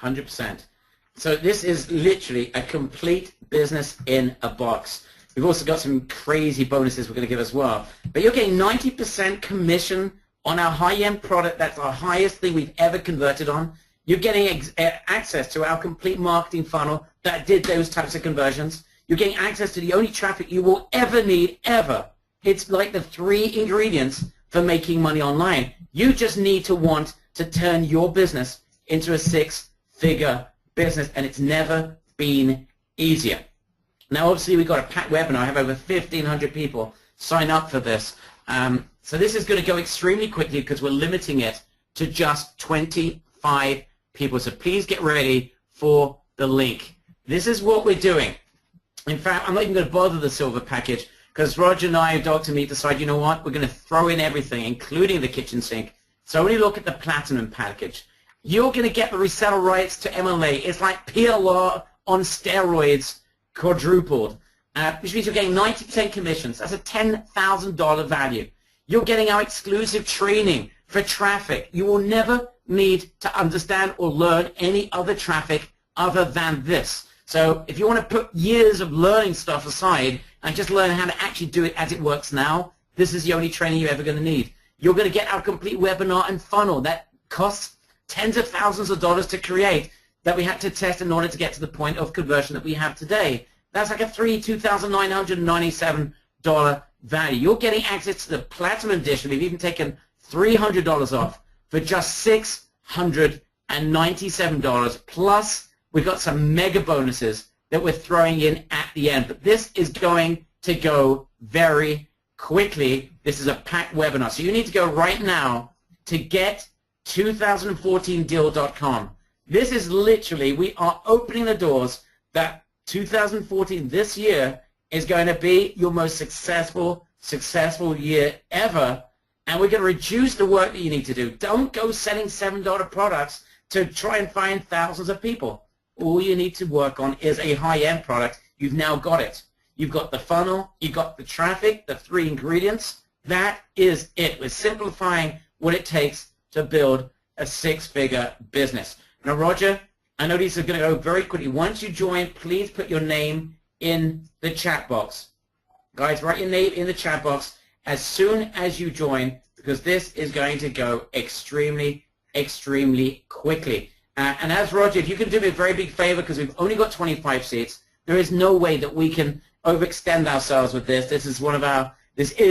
100%. So this is literally a complete business in a box. We've also got some crazy bonuses we're going to give as well. But you're getting 90% commission on our high-end product. That's our highest thing we've ever converted on. You're getting access to our complete marketing funnel that did those types of conversions. You're getting access to the only traffic you will ever need, ever. It's like the 3 ingredients for making money online. You just need to want to turn your business into a 6-figure business, and it's never been easier. Now, obviously, we've got a packed webinar. I have over 1,500 people sign up for this. So this is going to go extremely quickly because we're limiting it to just 25 people. So please get ready for the link. This is what we're doing. In fact, I'm not even going to bother the silver package because Roger and I, Dr. Meat, decided, you know what, we're going to throw in everything, including the kitchen sink. So only look at the platinum package. You're going to get the reseller rights to MLA. It's like PLR on steroids, quadrupled, which means you're getting 90% commissions. That's a $10,000 value. You're getting our exclusive training for traffic. You will never need to understand or learn any other traffic other than this. So if you want to put years of learning stuff aside and just learn how to actually do it as it works now, this is the only training you're ever going to need. You're going to get our complete webinar and funnel that costs tens of thousands of dollars to create that we had to test in order to get to the point of conversion that we have today. That's like a $2,997 value. You're getting access to the Platinum Edition. We've even taken $300 off for just $697. Plus, we've got some mega bonuses that we're throwing in at the end. But this is going to go very quickly. This is a packed webinar. So you need to go right now to get2014deal.com. This is literally, we are opening the doors that 2014, this year, is going to be your most successful year ever. And we're going to reduce the work that you need to do. Don't go selling $7 products to try and find thousands of people. All you need to work on is a high-end product. You've now got it. You've got the funnel. You've got the traffic, the 3 ingredients. That is it. We're simplifying what it takes to build a 6-figure business. Now, Roger, I know these are going to go very quickly. Once you join, please put your name in the chat box. Guys, write your name in the chat box as soon as you join, because this is going to go extremely, extremely quickly. And as Roger, if you can do me a very big favor, because we've only got 25 seats, there is no way that we can overextend ourselves with this. This is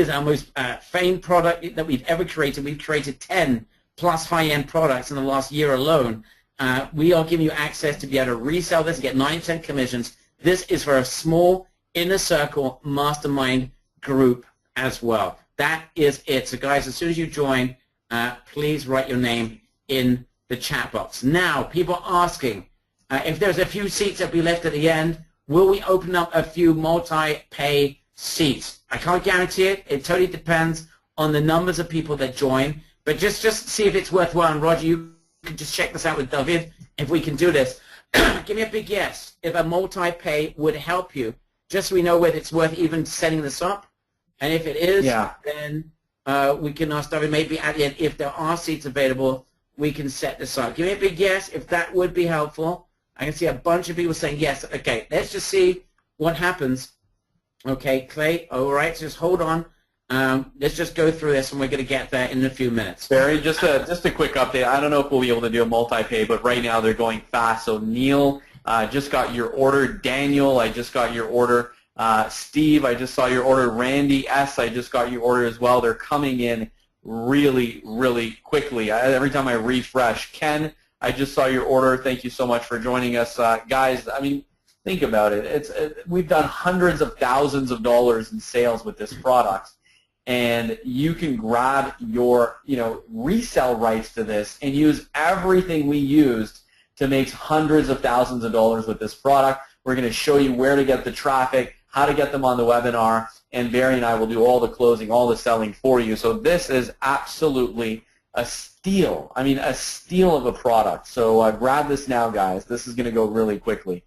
our most famed product that we've ever created. We've created 10 plus high-end products in the last year alone. We are giving you access to be able to resell this and get 9% commissions. This is for a small inner circle mastermind group as well. That is it. So guys, as soon as you join, please write your name in the chat box. Now, people are asking if there's a few seats that be left at the end, will we open up a few multi-pay seats? I can't guarantee it. It totally depends on the numbers of people that join. But just see if it's worthwhile. And Roger, you can just check this out with David if we can do this. Give me a big yes if a multi-pay would help you, just so we know whether it's worth even setting this up. And if it is, then we can ask David maybe at the end, if there are seats available, we can set this up. Give me a big yes if that would be helpful. I can see a bunch of people saying yes. Okay, let's just see what happens. Okay, Clay, all right, so just hold on. Let's just go through this, and we're going to get there in a few minutes. Barry, just a quick update. I don't know if we'll be able to do a multi-pay, but right now they're going fast. So Neil just got your order. Daniel, I just got your order. Steve, I just saw your order. Randy S, I just got your order as well. They're coming in really, really quickly. Every time I refresh. Ken, I just saw your order. Thank you so much for joining us. Guys, I mean, think about it. We've done hundreds of thousands of dollars in sales with this product. And you can grab your, resell rights to this and use everything we used to make hundreds of thousands of dollars with this product. We're going to show you where to get the traffic, how to get them on the webinar, and Barry and I will do all the closing, all the selling for you. So this is absolutely a steal. I mean, a steal of a product. So grab this now, guys. This is going to go really quickly.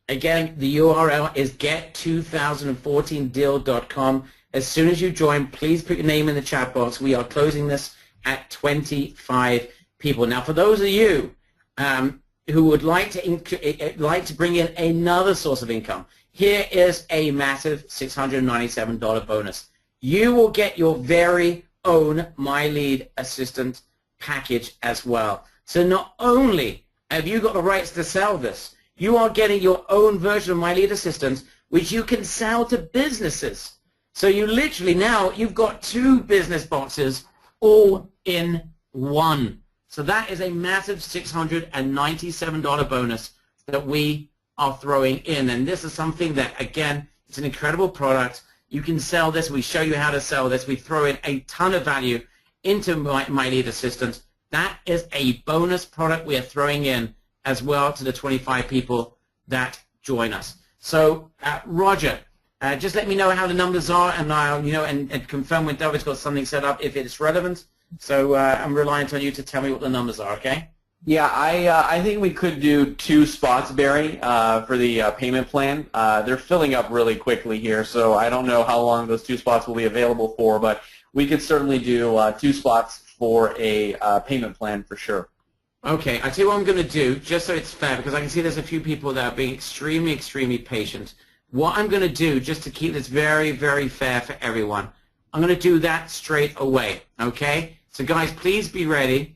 Again, the URL is get2014deal.com. As soon as you join, please put your name in the chat box. We are closing this at 25 people. Now, for those of you who would like to bring in another source of income, here is a massive $697 bonus. You will get your very own My Lead Assistant package as well. So not only have you got the rights to sell this, you are getting your own version of My Lead Assistant, which you can sell to businesses. So you literally now, you've got 2 business boxes all in one. So that is a massive $697 bonus that we are throwing in. And this is something that, again, it's an incredible product. You can sell this. We show you how to sell this. We throw in a ton of value into My Lead Assistant. That is a bonus product we are throwing in as well to the 25 people that join us. So, Roger, just let me know how the numbers are, and I'll, and confirm when David's got something set up if it's relevant. So I'm reliant on you to tell me what the numbers are, okay? Yeah, I think we could do 2 spots, Barry, for the payment plan. They're filling up really quickly here, so I don't know how long those 2 spots will be available for, but we could certainly do 2 spots for a payment plan for sure. Okay, I tell you what I'm going to do, just so it's fair, because I can see there's a few people that are being extremely, extremely patient. What I'm going to do, just to keep this very, very fair for everyone, I'm going to do that straight away, okay? So guys, please be ready.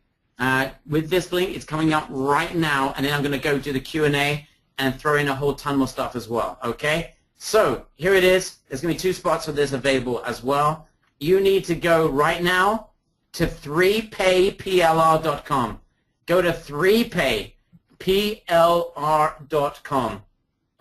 With this link, it's coming up right now, and then I'm going to go do the Q&A and throw in a whole ton more stuff as well, okay? So here it is. There's going to be 2 spots for this available as well. You need to go right now to 3payplr.com. Go to 3payplr.com,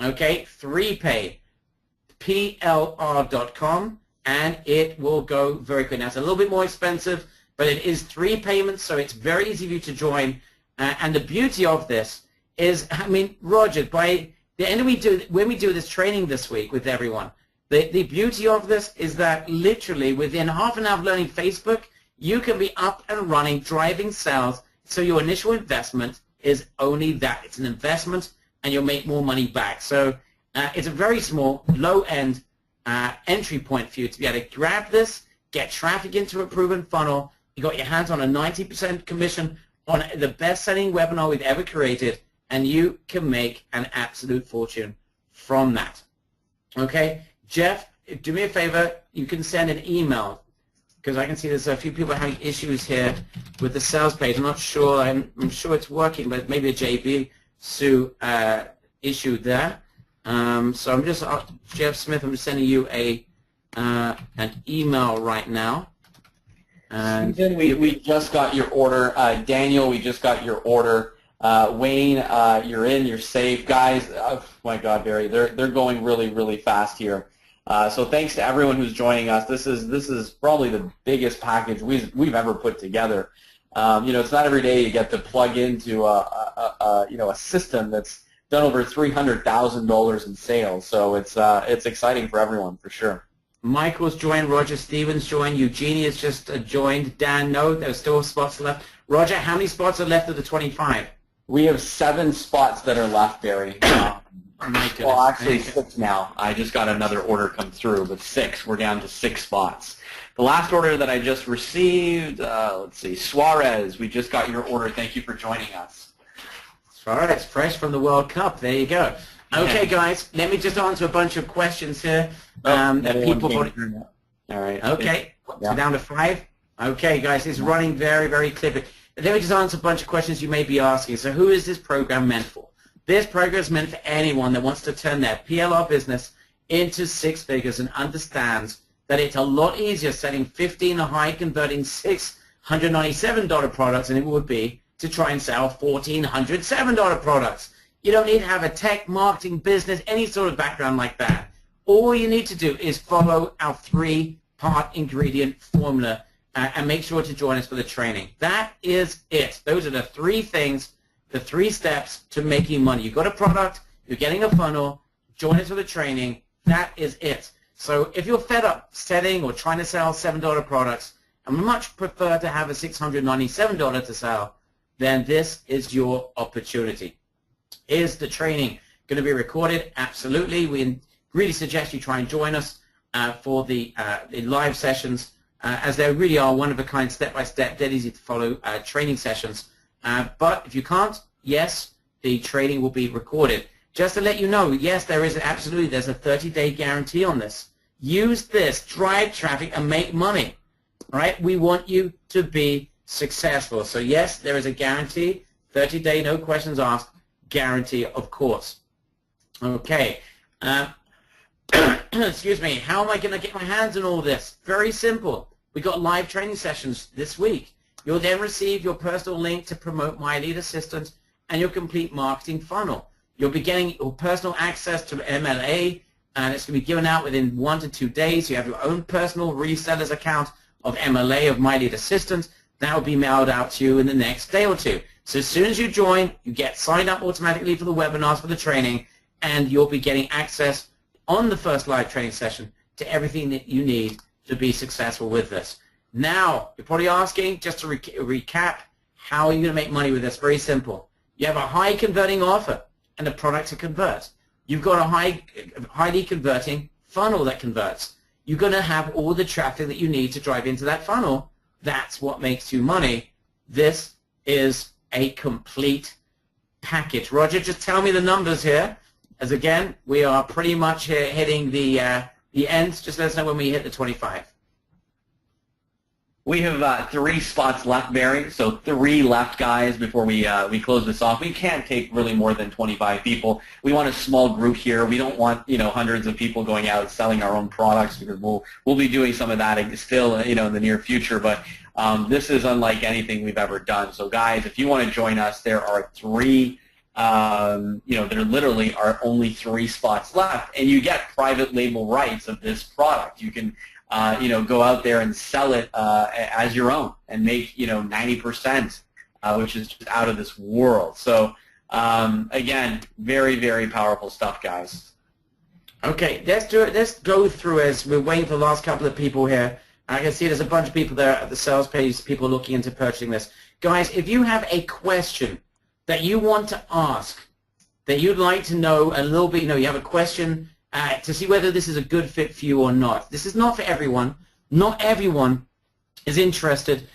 okay? 3payplr.com, and it will go very quick. Now, it's a little bit more expensive, but it is 3 payments, so it's very easy for you to join. And the beauty of this is, I mean, Roger, by the end when we do this training this week with everyone, the beauty of this is that literally within half an hour of learning Facebook, you can be up and running, driving sales. So your initial investment is only that. It's an investment, and you'll make more money back. So it's a very small, low-end entry point for you to be able to grab this, get traffic into a proven funnel. You got your hands on a 90% commission on the best-selling webinar we've ever created, and you can make an absolute fortune from that. Okay, Jeff, do me a favor. You can send an email, because I can see there's a few people having issues here with the sales page. I'm not sure. I'm sure it's working, but maybe a JB Sue issue there. So I'm just Jeff Smith. I'm just sending you an email right now. And we just got your order. Daniel, we just got your order. Wayne, you're in. You're safe, guys. Oh my God, Barry, they're going really, really fast here. So thanks to everyone who's joining us. This is probably the biggest package we've ever put together. It's not every day you get to plug into a system that's done over $300,000 in sales. So it's exciting for everyone for sure. Michael's joined. Roger Stevens joined. Eugenia's just joined. Dan, no, there's still spots left. Roger, how many spots are left of the 25? We have 7 spots that are left, Barry. Oh my goodness. Well, actually 6 now. I just got another order come through, but 6. We're down to 6 spots. The last order that I just received, let's see, Suarez, we just got your order. Thank you for joining us. Suarez, fresh from the World Cup. There you go. Okay, guys, let me just answer a bunch of questions here. That people. All right. Okay, so down to 5. Okay, guys, it's running very, very quickly. Let me just answer a bunch of questions you may be asking. So who is this program meant for? This program is meant for anyone that wants to turn their PLR business into 6 figures and understands that it's a lot easier selling 15 high-converting $697 products than it would be to try and sell $1,407 products. You don't need to have a tech, marketing, business, any sort of background like that. All you need to do is follow our 3-part ingredient formula and make sure to join us for the training. That is it. Those are the 3 things, the 3 steps to making money. You've got a product, you're getting a funnel, join us for the training. That is it. So if you're fed up selling or trying to sell $7 products and much prefer to have a $697 to sell, then this is your opportunity. Is the training going to be recorded? Absolutely. We really suggest you try and join us for the live sessions, as they really are one-of-a-kind, step-by-step, dead easy to follow training sessions. But if you can't, yes, the training will be recorded. Just to let you know, yes, there's a 30-day guarantee on this. Use this, drive traffic, and make money. All right? We want you to be successful. So yes, there is a guarantee, 30-day, no questions asked, guarantee, of course. Okay. Excuse me. How am I going to get my hands on all this? Very simple. We got live training sessions this week. You'll then receive your personal link to promote My Lead Assistant and your complete marketing funnel. You'll be getting your personal access to MLA, and it's going to be given out within 1 to 2 days. You have your own personal reseller's account of MLA, of My Lead Assistant. That will be mailed out to you in the next day or two. So as soon as you join, you get signed up automatically for the webinars, for the training, and you'll be getting access on the first live training session to everything that you need to be successful with this. Now, you're probably asking, just to recap, how are you going to make money with this? Very simple. You have a high converting offer and a product to convert. You've got a highly converting funnel that converts. You're going to have all the traffic that you need to drive into that funnel. That's what makes you money. This is a complete package. Roger, just tell me the numbers here. As again, we are pretty much hitting the end. Just let us know when we hit the 25. We have 3 spots left, Barry. So 3 left, guys, before we close this off. We can't take really more than 25 people. We want a small group here. We don't want hundreds of people going out selling our own products, because we'll be doing some of that still in the near future. But this is unlike anything we've ever done. So guys, if you want to join us, there are 3. There literally are only 3 spots left, and you get private label rights of this product. You can go out there and sell it as your own and make 90%, which is just out of this world. So again, very, very powerful stuff, guys. Okay, let's do it. Let's go through as we're waiting for the last couple of people here. I can see there's a bunch of people there at the sales page, people looking into purchasing this. Guys, if you have a question that you want to ask, that you'd like to know a little bit, you have a question to see whether this is a good fit for you or not. This is not for everyone. Not everyone is interested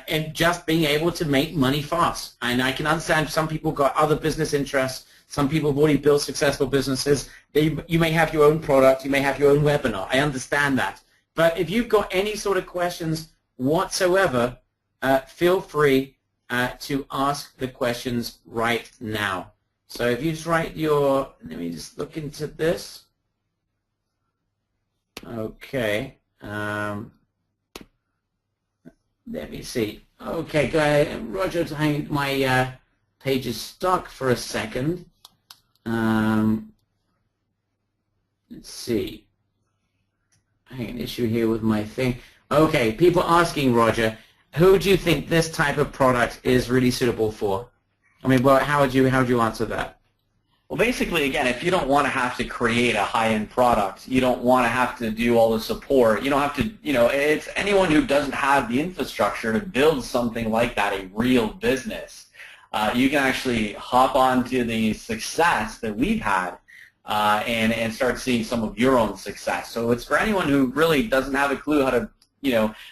in just being able to make money fast. And I can understand some people got other business interests. Some people have already built successful businesses. You may have your own product. You may have your own webinar. I understand that. But if you've got any sort of questions whatsoever, feel free to ask the questions right now. So if you just write let me just look into this. Okay. Let me see. Okay, go ahead. Roger, my page is stuck for a second. Let's see. I have an issue here with my thing. Okay, people asking, Roger, who do you think this type of product is really suitable for? I mean, well, how would you answer that? Well, basically, again, if you don't want to have to create a high-end product, you don't want to have to do all the support, you don't have to, it's anyone who doesn't have the infrastructure to build something like that, a real business. You can actually hop onto the success that we've had and start seeing some of your own success. So it's for anyone who really doesn't have a clue how to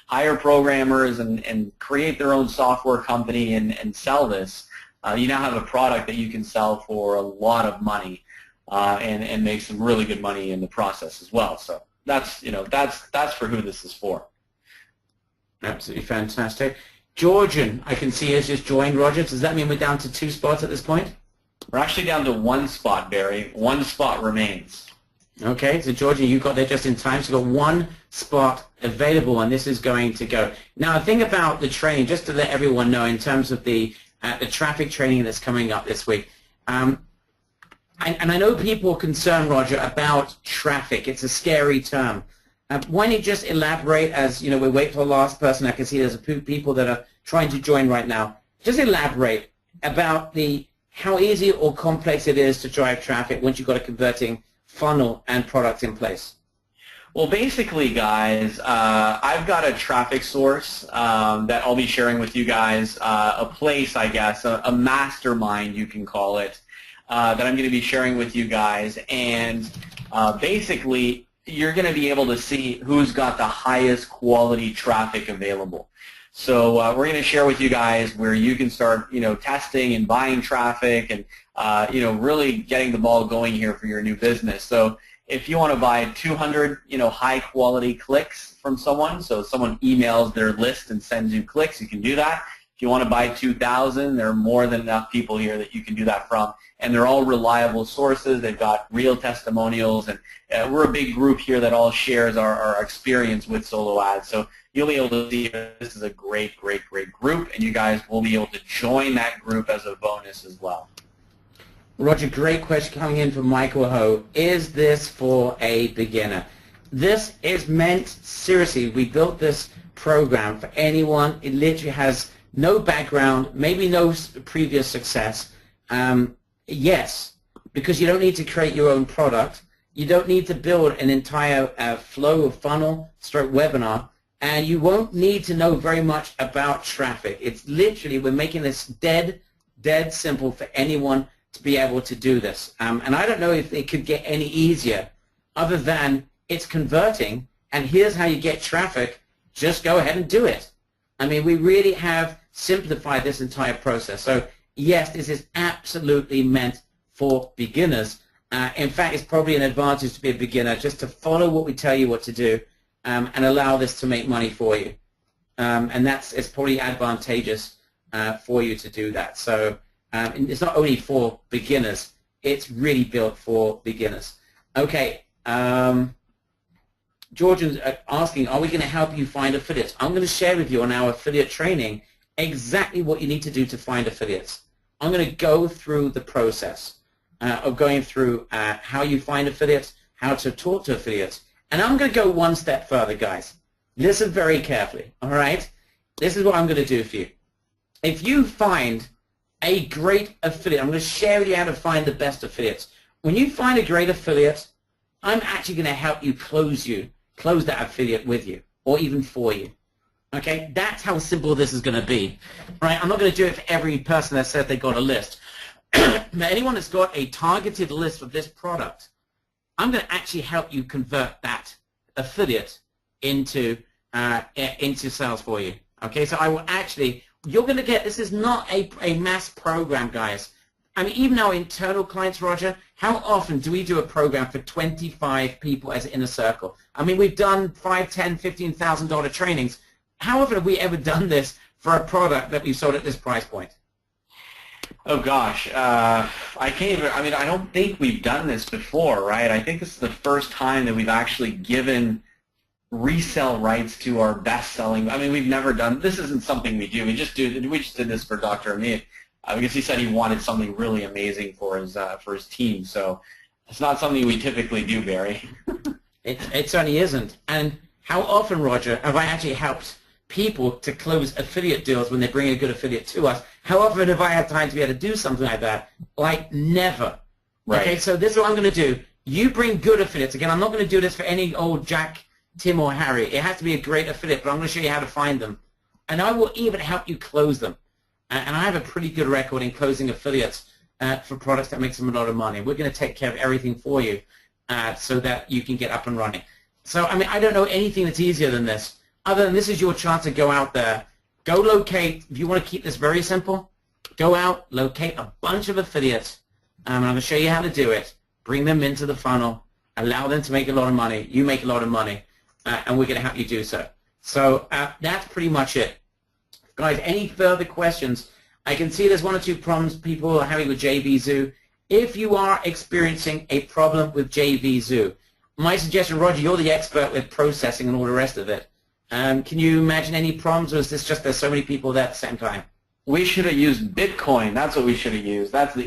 hire programmers and create their own software company and sell this. You now have a product that you can sell for a lot of money and make some really good money in the process as well. So that's for who this is for. Absolutely fantastic. Georgian, I can see, has just joined. Roger, does that mean we're down to 2 spots at this point? We're actually down to 1 spot, Barry. 1 spot remains. Okay, so Georgia, you got there just in time. So you've got 1 spot available, and this is going to go. Now, the thing about the training, just to let everyone know in terms of the traffic training that's coming up this week, and I know people are concerned, Roger, about traffic. It's a scary term. Why don't you just elaborate as, we wait for the last person. I can see there's a few people that are trying to join right now. Just elaborate about how easy or complex it is to drive traffic once you've got a converting funnel and product in place. Well, basically, guys, I've got a traffic source that I'll be sharing with you guys, a place, I guess, a mastermind, you can call it, that I'm going to be sharing with you guys. And basically, you're going to be able to see who's got the highest quality traffic available. So we're going to share with you guys where you can start, testing and buying traffic and, really getting the ball going here for your new business. So if you want to buy 200, high-quality clicks from someone, so someone emails their list and sends you clicks, you can do that. If you want to buy 2,000, there are more than enough people here that you can do that from, and they're all reliable sources. They've got real testimonials, and we're a big group here that all shares our experience with solo ads. So you'll be able to see this is a great, great, great group, and you guys will be able to join that group as a bonus as well. Roger, great question coming in from Michael Ho. Is this for a beginner? This is meant, seriously, we built this program for anyone. It literally has no background, maybe no previous success. Yes, because you don't need to create your own product. You don't need to build an entire flow of funnel stroke webinar, and you won't need to know very much about traffic. It's literally, we're making this dead simple for anyone to be able to do this. And I don't know if it could get any easier other than it's converting, and here's how you get traffic. Just go ahead and do it. I mean, we really have simplified this entire process. So yes, this is absolutely meant for beginners. In fact, it's probably an advantage to be a beginner, just to follow what we tell you what to do, and allow this to make money for you. And it's probably advantageous for you to do that. So it's not only for beginners, it's really built for beginners. Okay, Georgian's asking, are we going to help you find affiliates? I'm going to share with you on our affiliate training exactly what you need to do to find affiliates. I'm going to go through the process of going through how you find affiliates, how to talk to affiliates. And I'm going to go one step further, guys. Listen very carefully, all right? This is what I'm going to do for you. If you find a great affiliate, I'm going to share with you how to find the best affiliates. When you find a great affiliate, I'm actually going to help you close that affiliate with you, or even for you. Okay, that's how simple this is going to be. Right? I'm not going to do it for every person that says they got a list. But anyone that's got a targeted list for this product, I'm going to actually help you convert that affiliate into sales for you. Okay, so I will actually, you're going to get, this is not a mass program, guys. I mean, even our internal clients, Roger, how often do we do a program for 25 people as an inner circle? I mean, we've done $5,000, $10,000, $15,000 trainings. How often have we ever done this for a product that we've sold at this price point? Oh gosh, I can't even, I mean, I don't think we've done this before, right? I think this is the first time that we've actually given resell rights to our best-selling. I mean, we've never done, this isn't something we do. We just did this for Dr. Amit because he said he wanted something really amazing for his team. So it's not something we typically do, Barry. It certainly isn't. And how often, Roger, have I actually helped people to close affiliate deals when they bring a good affiliate to us? How often have I had time to be able to do something like that? Like never. Right. Okay, so this is what I'm going to do. You bring good affiliates. Again, I'm not going to do this for any old Jack, Tim, or Harry. It has to be a great affiliate, but I'm going to show you how to find them. And I will even help you close them. And I have a pretty good record in closing affiliates for products that makes them a lot of money. We're going to take care of everything for you so that you can get up and running. So, I mean, I don't know anything that's easier than this, other than this is your chance to go out there, go locate, if you want to keep this very simple, go out, locate a bunch of affiliates, and I'm going to show you how to do it, bring them into the funnel, allow them to make a lot of money, you make a lot of money, and we're going to help you do so. So that's pretty much it. Guys, any further questions? I can see there's one or two problems people are having with JVZoo. If you are experiencing a problem with JVZoo, my suggestion, Roger, you're the expert with processing and all the rest of it. Can you imagine any problems, or is this just there's so many people there at the same time? We should have used Bitcoin. That's what we should have used. That's the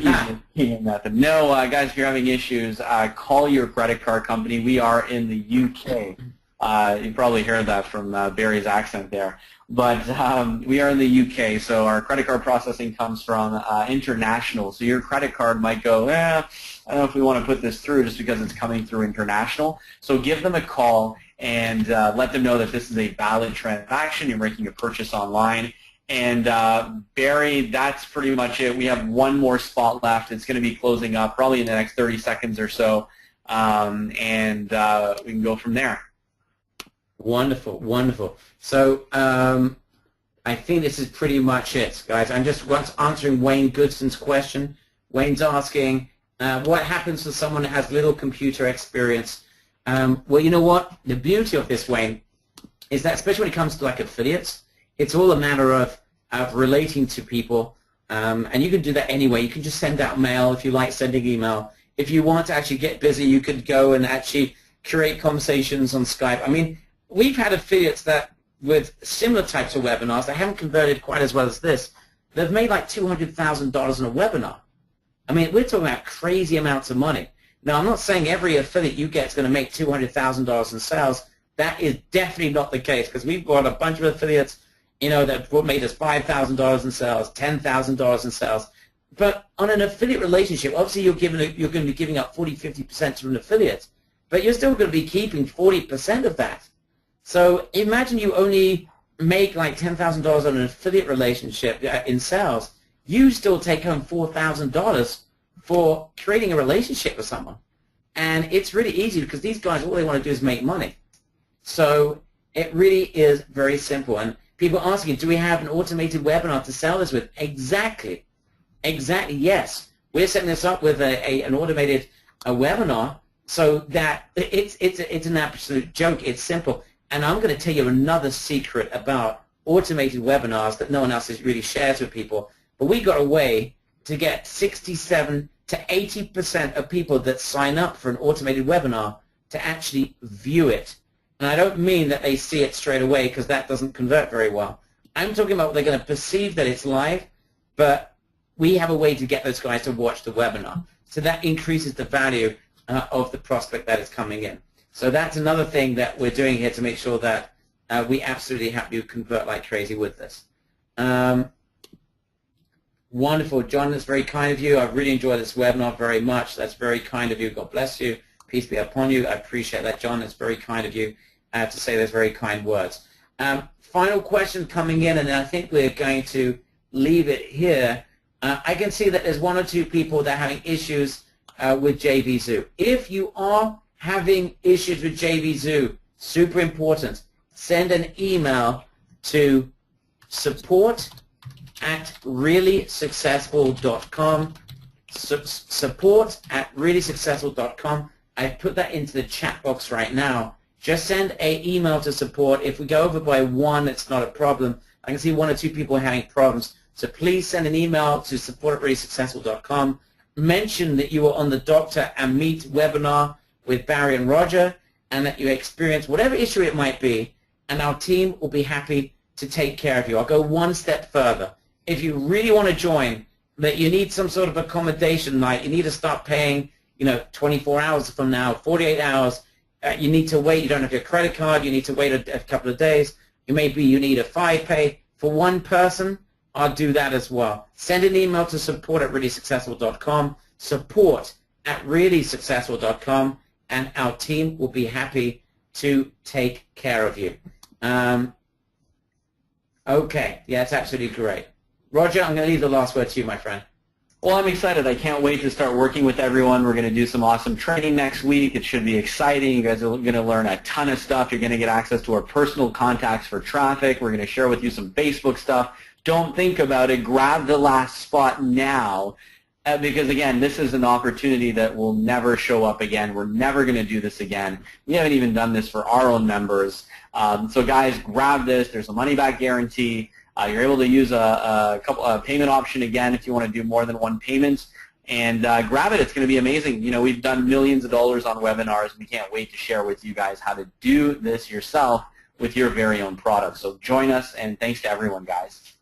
easiest method. No, guys, if you're having issues, call your credit card company. We are in the UK. You probably heard that from Barry's accent there. But we are in the UK, so our credit card processing comes from international. So your credit card might go, I don't know if we want to put this through just because it's coming through international. So give them a call and let them know that this is a valid transaction. You're making a purchase online. And Barry, that's pretty much it. We have one more spot left. It's going to be closing up probably in the next 30 seconds or so, and we can go from there. Wonderful, wonderful. So I think this is pretty much it, guys. I'm just answering Wayne Goodson's question. Wayne's asking, what happens to someone that has little computer experience? Well, you know what? The beauty of this, Wayne, is that especially when it comes to like affiliates, it's all a matter of relating to people, and you can do that anyway. You can just send out mail if you like sending email. If you want to actually get busy, you could go and actually create conversations on Skype. I mean, we've had affiliates that with similar types of webinars that haven't converted quite as well as this. They've made like $200,000 in a webinar. I mean, we're talking about crazy amounts of money. Now, I'm not saying every affiliate you get is going to make $200,000 in sales. That is definitely not the case, because we've got a bunch of affiliates, you know, that made us $5,000 in sales, $10,000 in sales. But on an affiliate relationship, obviously you're going to be giving up 40, 50% to an affiliate, but you're still going to be keeping 40% of that. So imagine you only make like $10,000 on an affiliate relationship in sales. You still take home $4,000 for creating a relationship with someone. And it's really easy, because these guys, all they want to do is make money. So it really is very simple. And people are asking, do we have an automated webinar to sell this with? Exactly. Exactly, yes. We're setting this up with an automated webinar, so that it's an absolute joke. It's simple. And I'm going to tell you another secret about automated webinars that no one else has really shared with people. But we got a way to get 67 to 80% of people that sign up for an automated webinar to actually view it. And I don't mean that they see it straight away, because that doesn't convert very well. I'm talking about they're going to perceive that it's live, but we have a way to get those guys to watch the webinar. So that increases the value of the prospect that is coming in. So that's another thing that we're doing here to make sure that we absolutely help you convert like crazy with this. Wonderful. John, that's very kind of you. I've really enjoyed this webinar very much. That's very kind of you. God bless you. Peace be upon you. I appreciate that, John. It's very kind of you to say those very kind words. Final question coming in, and I think we're going to leave it here. I can see that there's one or two people that are having issues with JVZoo. If you are having issues with JVZoo, super important, send an email to support@reallysuccessful.com. Support@reallysuccessful.com. I put that into the chat box right now. Just send an email to support. If we go over by one, it's not a problem. I can see one or two people having problems. So please send an email to support@reallysuccessful.com. Mention that you were on the Doctor and Meet webinar with Barry and Roger, and that you experienced whatever issue it might be, and our team will be happy to take care of you. I'll go one step further. If you really want to join, that you need some sort of accommodation, like you need to start paying, 24 hours from now, 48 hours, you need to wait, you don't have your credit card, you need to wait a couple of days, maybe you need a 5-pay for one person, I'll do that as well. Send an email to support@reallysuccessful.com, support@reallysuccessful.com, and our team will be happy to take care of you. Okay, yeah, that's absolutely great. Roger, I'm going to leave the last word to you, my friend. Well, I'm excited. I can't wait to start working with everyone. We're going to do some awesome training next week. It should be exciting. You guys are going to learn a ton of stuff. You're going to get access to our personal contacts for traffic. We're going to share with you some Facebook stuff. Don't think about it. Grab the last spot now, because, again, this is an opportunity that will never show up again. We're never going to do this again. We haven't even done this for our own members. So, guys, grab this. There's a money-back guarantee. You're able to use a payment option again if you want to do more than one payment, and grab it. It's going to be amazing. We've done millions of dollars on webinars, and we can't wait to share with you guys how to do this yourself with your very own product. So join us, and thanks to everyone, guys.